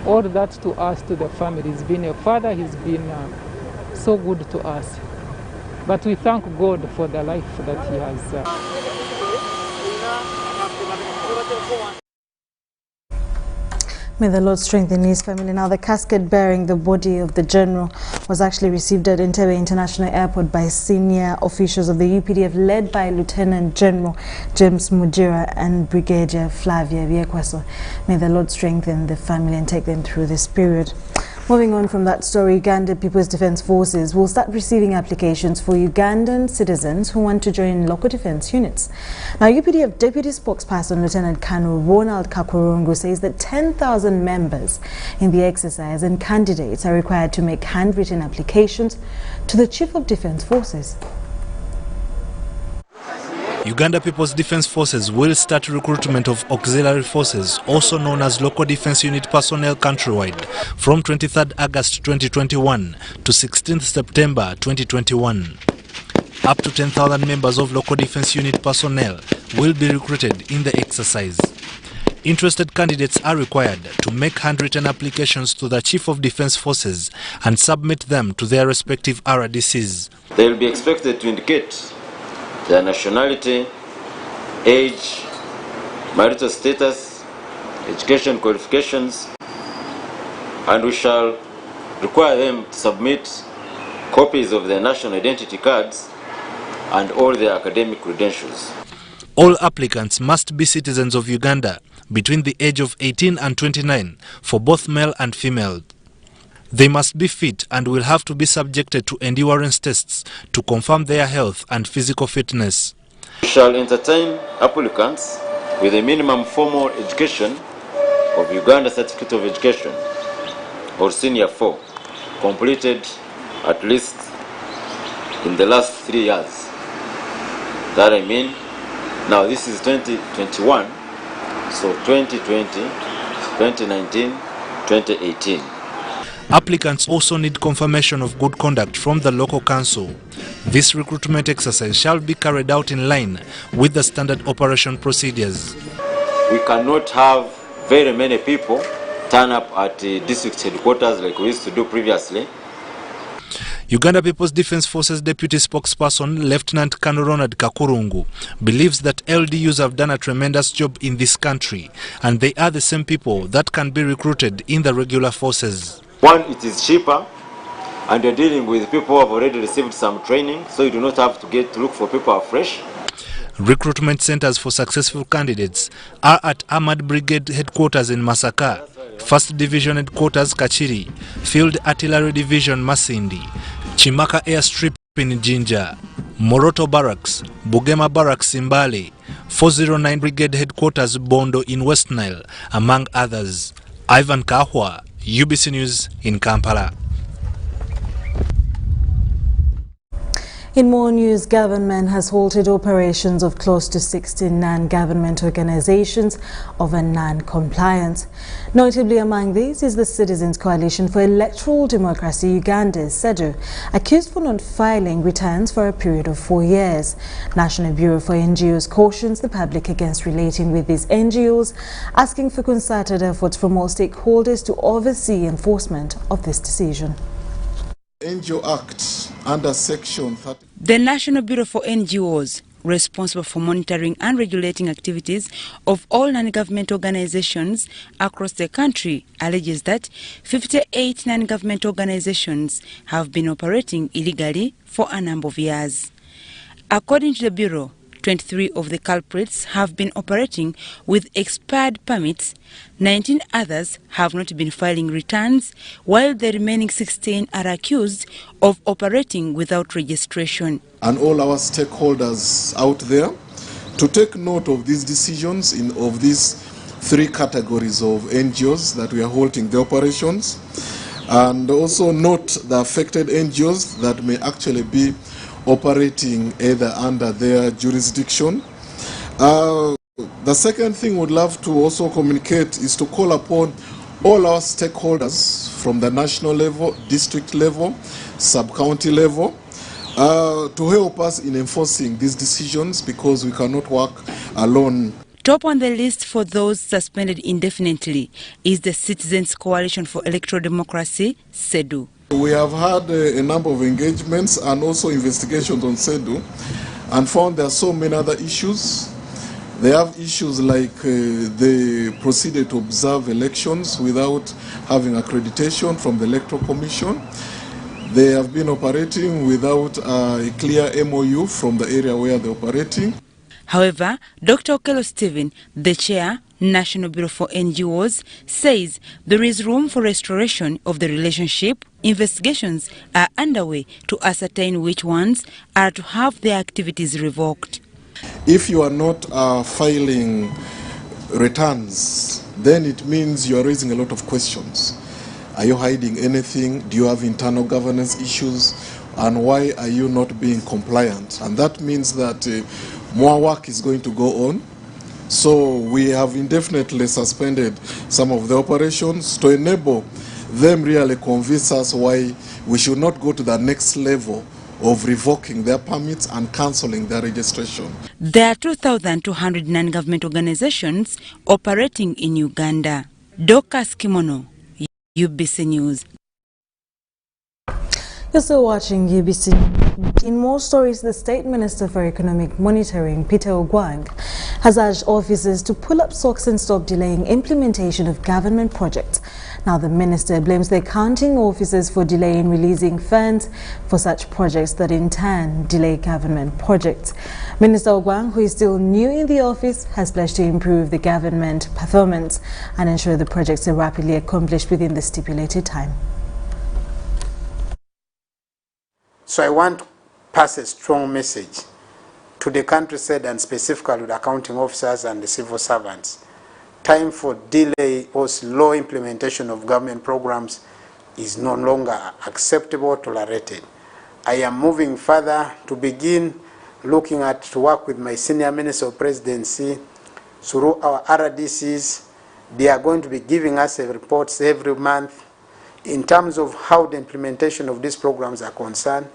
all that to us, to the family. He's been a father, he's been so good to us. But we thank God for the life that he has. May the Lord strengthen his family. Now, the casket bearing the body of the general was actually received at Entebbe International Airport by senior officials of the UPDF, led by Lieutenant General James Mujira and Brigadier Flavia Viekwaso. May the Lord strengthen the family and take them through this period. Moving on from that story, Uganda People's Defence Forces will start receiving applications for Ugandan citizens who want to join local defence units. Now, UPDF Deputy Spokesperson Lieutenant Colonel Ronald Kakurungu says that 10,000 members in the exercise and candidates are required to make handwritten applications to the Chief of Defence Forces. Uganda People's Defence Forces will start recruitment of auxiliary forces, also known as local defence unit personnel countrywide, from 23rd August 2021 to 16th September 2021. Up to 10,000 members of local defence unit personnel will be recruited in the exercise. Interested candidates are required to make handwritten applications to the Chief of Defence Forces and submit them to their respective RDCs. They will be expected to indicate their nationality, age, marital status, education qualifications, and we shall require them to submit copies of their national identity cards and all their academic credentials. All applicants must be citizens of Uganda between the age of 18 and 29 for both male and female. They must be fit and will have to be subjected to endurance tests to confirm their health and physical fitness. We shall entertain applicants with a minimum formal education of Uganda Certificate of Education or Senior 4, completed at least in the last 3 years. That I mean, now this is 2021, so 2020, 2019, 2018. Applicants also need confirmation of good conduct from the local council. This recruitment exercise shall be carried out in line with the standard operation procedures. We cannot have very many people turn up at the district headquarters like we used to do previously. Uganda People's Defence Forces Deputy Spokesperson Lieutenant Colonel Ronald Kakurungu believes that LDUs have done a tremendous job in this country, and they are the same people that can be recruited in the regular forces. One, it is cheaper, and you're dealing with people who have already received some training, so you do not have to look for people afresh. Recruitment centers for successful candidates are at Armored Brigade Headquarters in Masaka, 1st Division Headquarters Kachiri, Field Artillery Division Masindi, Chimaka Airstrip in Jinja, Moroto Barracks, Bugema Barracks in Mbale, 409 Brigade Headquarters Bondo in West Nile, among others. Ivan Kahwa, UBC News in Kampala. In more news, government has halted operations of close to 16 non-government organizations over non-compliance. Notably among these is the Citizens Coalition for Electoral Democracy Uganda, CEDU, accused for not filing returns for a period of 4 years. National Bureau for NGOs cautions the public against relating with these NGOs, asking for concerted efforts from all stakeholders to oversee enforcement of this decision. NGO Act under Section 30. The National Bureau for NGOs, responsible for monitoring and regulating activities of all non-government organizations across the country, alleges that 58 non-government organizations have been operating illegally for a number of years. According to the Bureau, 23 of the culprits have been operating with expired permits. 19 others have not been filing returns, while the remaining 16 are accused of operating without registration. And all our stakeholders out there to take note of these decisions of these 3 categories of NGOs that we are halting the operations, and also note the affected NGOs that may actually be operating either under their jurisdiction. The second thing we'd love to also communicate is to call upon all our stakeholders from the national level, district level, sub-county level, to help us in enforcing these decisions, because we cannot work alone. Top on the list for those suspended indefinitely is the Citizens Coalition for Electoral Democracy, CEDU. We have had a number of engagements and also investigations on CEDU and found there are so many other issues. They have issues like they proceeded to observe elections without having accreditation from the Electoral Commission. They have been operating without a clear MOU from the area where they're operating. However, Dr. Okello Stephen, the chair, National Bureau for NGOs, says there is room for restoration of the relationship. Investigations are underway to ascertain which ones are to have their activities revoked. If you are not filing returns, then it means you are raising a lot of questions. Are you hiding anything? Do you have internal governance issues? And why are you not being compliant? And that means that more work is going to go on. So we have indefinitely suspended some of the operations to enable them really convince us why we should not go to the next level of revoking their permits and cancelling their registration. There are 2,200 non-government organizations operating in Uganda. Dorcas Kimono, UBC News. You're still watching UBC. In more stories, the State Minister for Economic Monitoring, Peter Ogwang, has urged officers to pull up socks and stop delaying implementation of government projects. Now, the minister blames the accounting officers for delaying releasing funds for such projects that in turn delay government projects. Minister Ogwang, who is still new in the office, has pledged to improve the government performance and ensure the projects are rapidly accomplished within the stipulated time. So I want to pass a strong message to the countryside and specifically to the accounting officers and the civil servants. Time for delay or slow implementation of government programs is no longer acceptable or tolerated. I am moving further to begin looking at to work with my senior minister of presidency through our RDCs. They are going to be giving us reports every month in terms of how the implementation of these programs are concerned,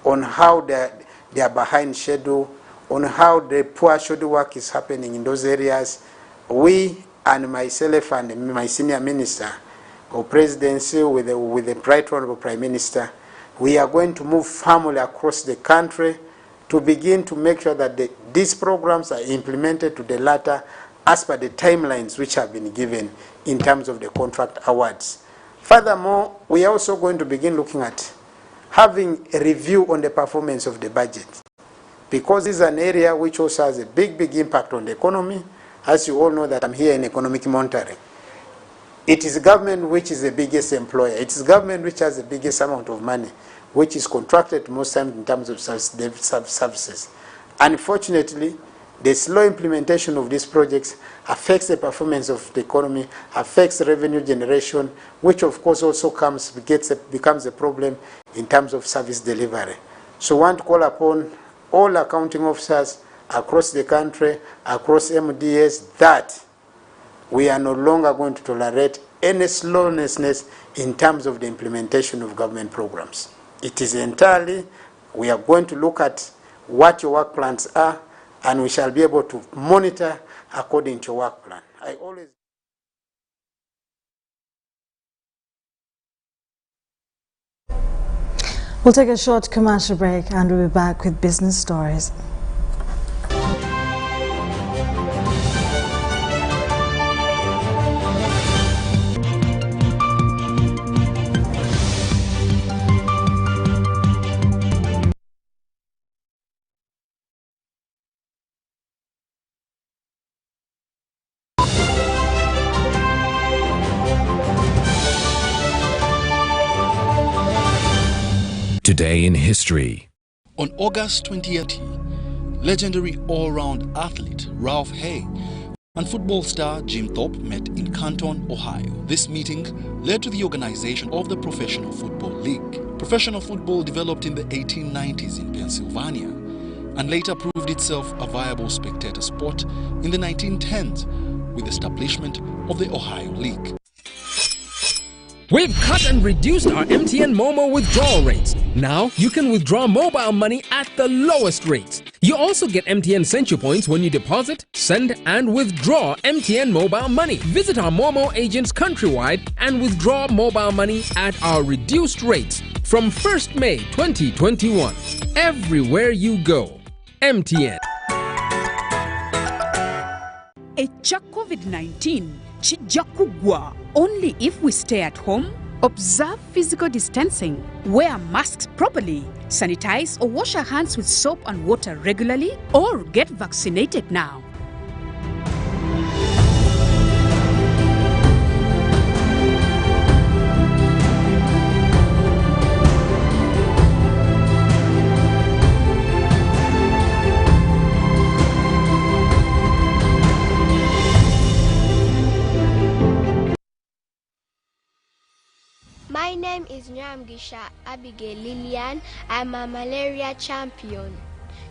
on how they are behind schedule, on how the poor schedule work is happening in those areas. We and myself and my senior minister of presidency with the Right Honorable Prime Minister, we are going to move firmly across the country to begin to make sure that these programs are implemented to the latter as per the timelines which have been given in terms of the contract awards. Furthermore, we are also going to begin looking at having a review on the performance of the budget, because this is an area which also has a big impact on the economy. As you all know that I'm here in economic monitoring. It is government which is the biggest employer. It is government which has the biggest amount of money, which is contracted most times in terms of services. Unfortunately, the slow implementation of these projects affects the performance of the economy, affects revenue generation, which of course also becomes a problem in terms of service delivery. So I want to call upon all accounting officers across the country, across MDS, that we are no longer going to tolerate any slowness in terms of the implementation of government programs. It is entirely, we are going to look at what your work plans are, and we shall be able to monitor according to your work plan. We'll take a short commercial break and we'll be back with business stories. Today in History. On August 2080, legendary all-round athlete Ralph Hay and football star Jim Thorpe met in Canton, Ohio. This meeting led to the organization of the Professional Football League. Professional football developed in the 1890s in Pennsylvania and later proved itself a viable spectator sport in the 1910s with the establishment of the Ohio League. We've cut and reduced our MTN Momo withdrawal rates. Now you can withdraw mobile money at the lowest rates. You also get MTN Century Points when you deposit, send, and withdraw MTN mobile money. Visit our Momo agents countrywide and withdraw mobile money at our reduced rates from 1st May 2021. Everywhere you go, MTN. Echa COVID-19 chijja kugwa only if we stay at home, observe physical distancing, wear masks properly, sanitize or wash our hands with soap and water regularly, or get vaccinated now. My name is Nyamgisha Abigail Lillian. I'm a malaria champion.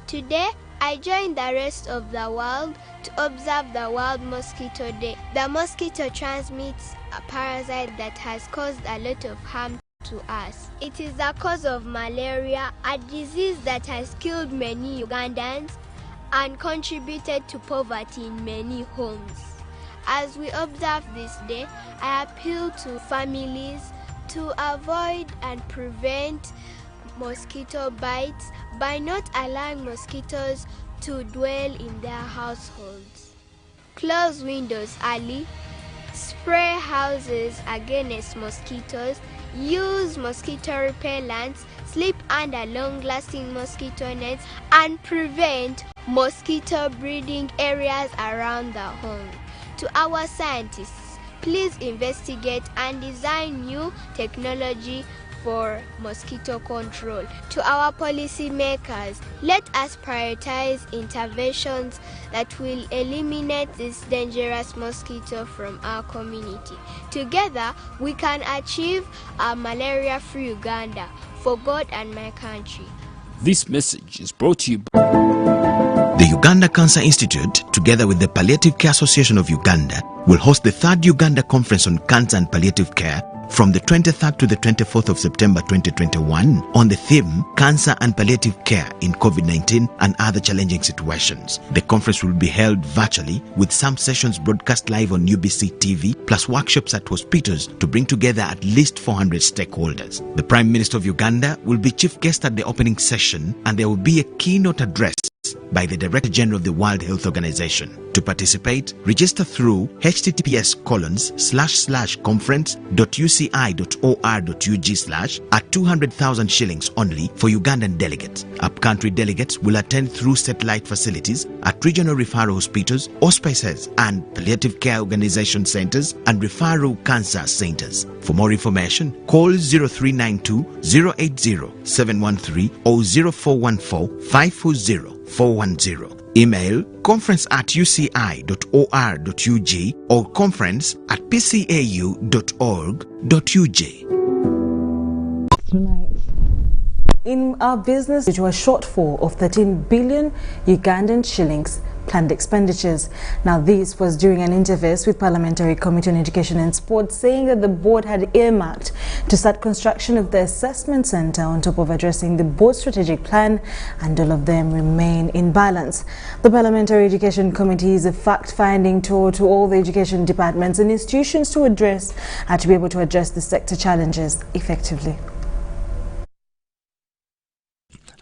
Today, I joined the rest of the world to observe the World Mosquito Day. The mosquito transmits a parasite that has caused a lot of harm to us. It is the cause of malaria, a disease that has killed many Ugandans and contributed to poverty in many homes. As we observe this day, I appeal to families to avoid and prevent mosquito bites by not allowing mosquitoes to dwell in their households. Close windows early, spray houses against mosquitoes, use mosquito repellents, sleep under long-lasting mosquito nets, and prevent mosquito breeding areas around the home. To our scientists, please investigate and design new technology for mosquito control. To our policymakers, let us prioritize interventions that will eliminate this dangerous mosquito from our community. Together, we can achieve a malaria-free Uganda for God and my country. This message is brought to you by the Uganda Cancer Institute, together with the Palliative Care Association of Uganda, will host the 3rd Uganda Conference on Cancer and Palliative Care from the 23rd to the 24th of September 2021 on the theme Cancer and Palliative Care in COVID-19 and Other Challenging Situations. The conference will be held virtually with some sessions broadcast live on UBC TV plus workshops at hospitals to bring together at least 400 stakeholders. The Prime Minister of Uganda will be chief guest at the opening session, and there will be a keynote address by the Director General of the World Health Organization. To participate, register through https://conference.uci.or.ug/ at 200,000 shillings only for Ugandan delegates. Upcountry delegates will attend through satellite facilities at regional referral hospitals, hospices and palliative care organization centers and referral cancer centers. For more information, call 0392 080 713 or 0414 540 410. Email conference@uci.or.ug or conference@pcau.org.ug. In our business, due to a shortfall of 13 billion Ugandan shillings planned expenditures. Now, this was during an interface with Parliamentary Committee on Education and Sport, saying that the board had earmarked to start construction of the assessment centre on top of addressing the board's strategic plan, and all of them remain in balance. The Parliamentary Education Committee is a fact-finding tour to all the education departments and institutions to be able to address the sector challenges effectively.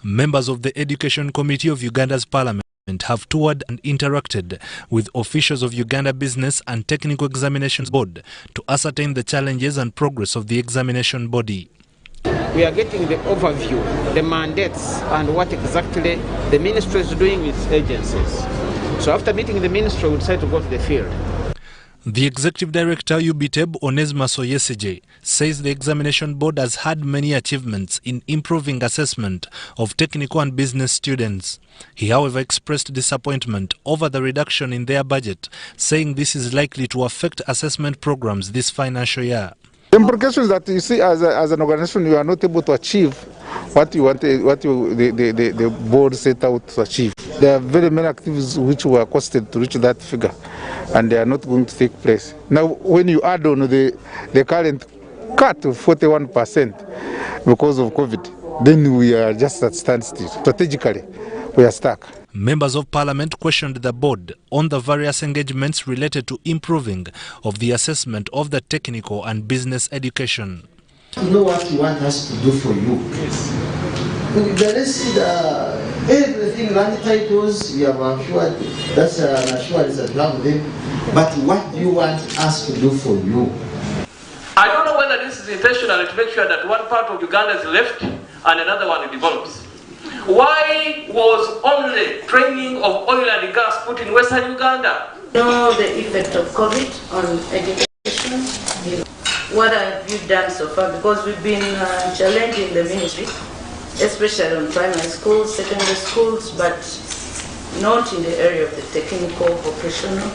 Members of the Education Committee of Uganda's Parliament have toured and interacted with officials of Uganda Business and Technical Examinations Board to ascertain the challenges and progress of the examination body. We are getting the overview, the mandates, and what exactly the ministry is doing with agencies. So after meeting the ministry, we decide to go to the field. The Executive Director, UBTEB, Onesma Soyesigye, says the examination board has had many achievements in improving assessment of technical and business students. He, however, expressed disappointment over the reduction in their budget, saying this is likely to affect assessment programs this financial year. The implication is that you see, as an organization, you are not able to achieve what the board set out to achieve. There are very many activities which were costed to reach that figure, and they are not going to take place. Now, when you add on the current cut of 41% because of COVID, then we are just at standstill. Strategically, we are stuck. Members of Parliament questioned the board on the various engagements related to improving of the assessment of the technical and business education. You know what you want us to do for you? Yes. The rest, everything, land titles, we have assured, that's an assurance that you have them. But what do you want us to do for you? I don't know whether this is intentional to make sure that one part of Uganda is left and another one develops. Why was only training of oil and gas put in Western Uganda? Know the effect of COVID on education. What have you done so far? Because we've been challenging the ministry, especially on primary schools, secondary schools, but not in the area of the technical, vocational.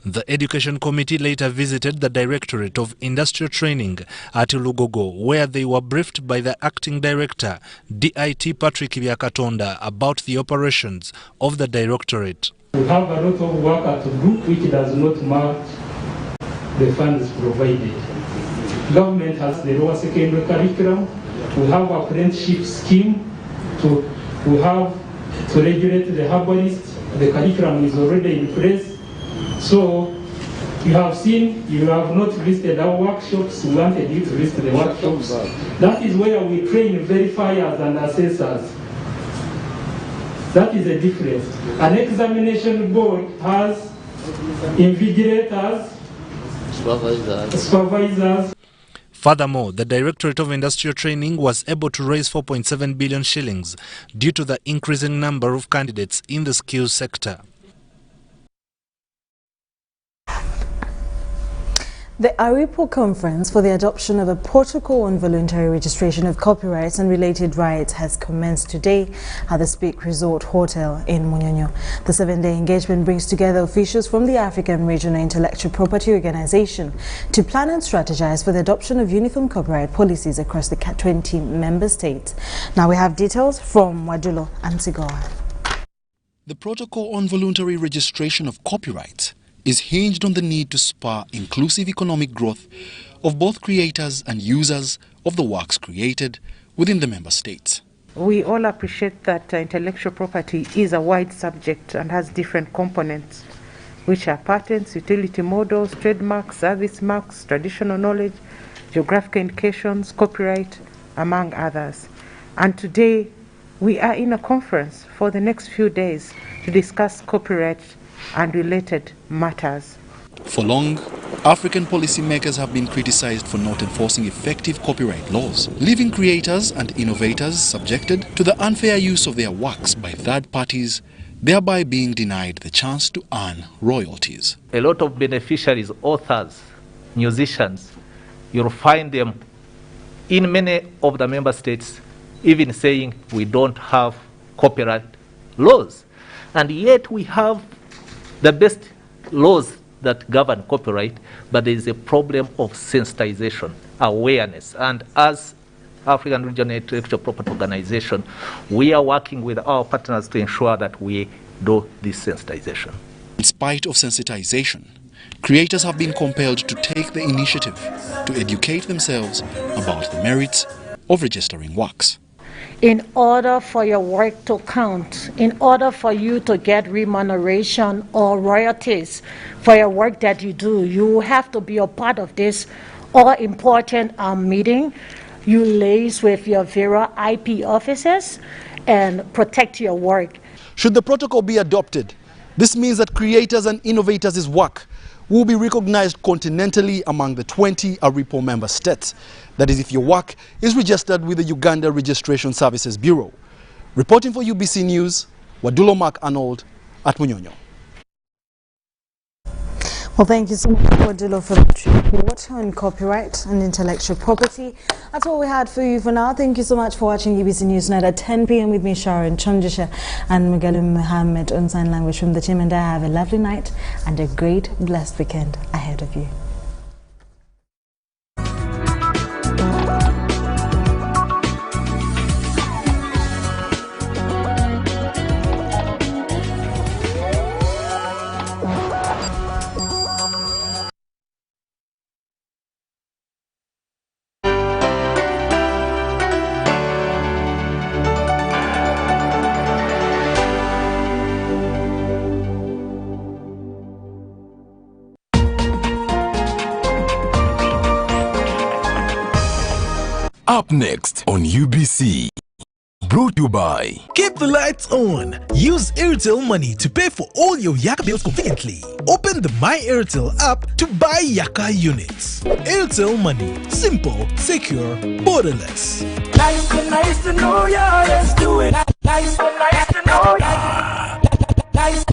The Education Committee later visited the Directorate of Industrial Training at Lugogo, where they were briefed by the Acting Director, DIT Patrick Byakatonda, about the operations of the Directorate. We have a lot of work at group which does not match the funds provided. Government has the lower secondary curriculum. We have an apprenticeship scheme. We have to regulate the herbalist. The curriculum is already in place. So you have seen, you have not listed our workshops. We wanted you to list the workshops. That is where we train verifiers and assessors. That is a difference. An examination board has invigilators, supervisors. Furthermore, the Directorate of Industrial Training was able to raise 4.7 billion shillings due to the increasing number of candidates in the skills sector. The ARIPO conference for the adoption of a protocol on voluntary registration of copyrights and related rights has commenced today at the Speak Resort Hotel in Munyonyo. The 7-day engagement brings together officials from the African Regional Intellectual Property Organization to plan and strategize for the adoption of uniform copyright policies across the 20 member states. Now we have details from Wadulo and Sigoa. The protocol on voluntary registration of copyrights is hinged on the need to spur inclusive economic growth of both creators and users of the works created within the member states. We all appreciate that intellectual property is a wide subject and has different components, which are patents, utility models, trademarks, service marks, traditional knowledge, geographical indications, copyright, among others. And today, we are in a conference for the next few days to discuss copyright and related matters. For long, African policymakers have been criticized for not enforcing effective copyright laws, leaving creators and innovators subjected to the unfair use of their works by third parties, thereby being denied the chance to earn royalties. A lot of beneficiaries, authors, musicians, you'll find them in many of the member states even saying we don't have copyright laws. And yet we have the best laws that govern copyright, but there is a problem of sensitization, awareness. And as African Regional Intellectual Property Organization, we are working with our partners to ensure that we do this sensitization. In spite of sensitization, creators have been compelled to take the initiative to educate themselves about the merits of registering works. In order for your work to count, in order for you to get remuneration or royalties for your work that you do, you have to be a part of this all-important meeting. You liaise with your Vera IP officers and protect your work. Should the protocol be adopted, this means that creators and innovators' work will be recognized continentally among the 20 ARIPO member states. That is, if your work is registered with the Uganda Registration Services Bureau. Reporting for UBC News, Wadulo Mark Arnold at Munyonyo. Well, thank you so much, Odilo, for that report on copyright and intellectual property. That's all we had for you for now. Thank you so much for watching UBC News Night at 10 p.m. with me, Sharon Chomjisha, and Mgalum Mohammed on Sign Language from the team. And I have a lovely night and a great, blessed weekend ahead of you. Up next on UBC, brought to you by... Keep the lights on. Use Airtel Money to pay for all your Yaka bills conveniently. Open the My Airtel app to buy Yaka units. Airtel Money. Simple, secure, borderless. Nice to know ya, let's do it. Nice to know ya. Nice to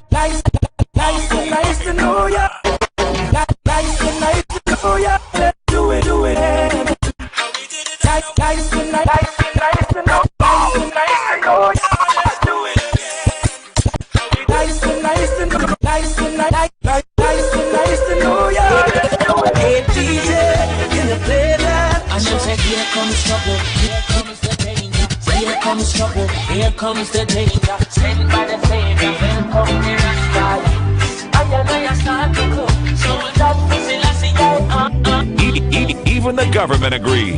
know ya. Nice to know ya, let's do it, Nice to know, nice to know ya, let's do it. Nice to know ya, let's do it. Hey DJ, can you play that? I know that here comes trouble, here comes the danger, here comes trouble, here comes the danger. Sent by the Savior, welcome the Rasta. I know you start to cook, so that pussy lassie, Even the government agrees.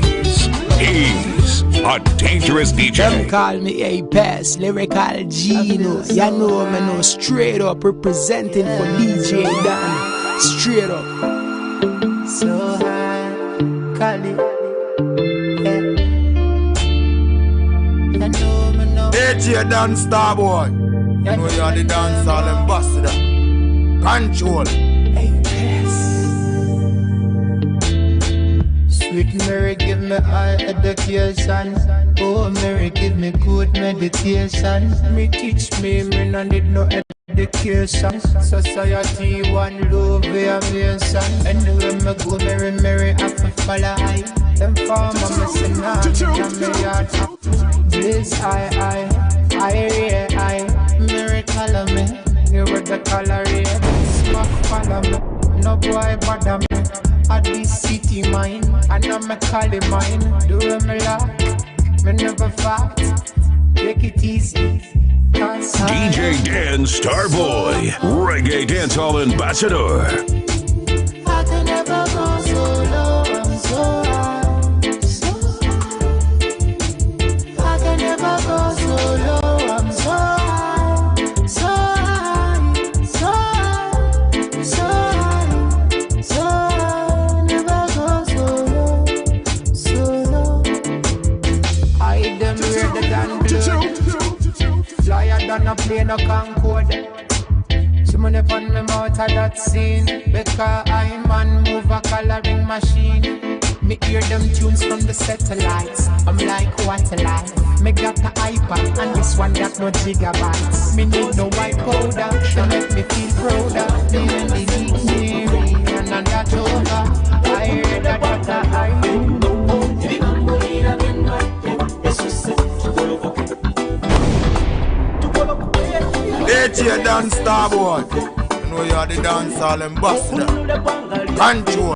He's a dangerous DJ. Them call me A-Pass, lyrical Gino. You know me no straight up representing for DJ Dan. Straight up. So high, Cali. You know me no. DJ Dan Starboy. You know you're the dancehall ambassador. Control. Sweet Mary, give me high education. Oh, Mary, give me good meditation. Me teach me no need no education. Society one love aviation. Anywhere me go, Mary, I can follow high. Them farmer me say nah, jam me yard. Bliss I, Mary color me. You with the color red. Smack follow me. No boy bother me. At this city mine, and I'm a call it mine. Do me laugh, me never fight. Take it easy. DJ Dan Starboy, Reggae Dancehall Ambassador. I can never go so low, I'm so high, so high. I can never go so low, I'm so high, so high, so high, so high, so high. Never go so low. I them redder than blood, flyer than a plane no Concorde. She money pon me mouth of that scene, because I man move a coloring machine. Me hear them tunes from the satellites. I'm like, what a life. Me got the iPad and this one got no gigabytes. Me need no white powder to make me feel prouder. Me only need Mary and that over. I hear that I DJ Dan Starboy. You know you're the dancehall ambassador. Control.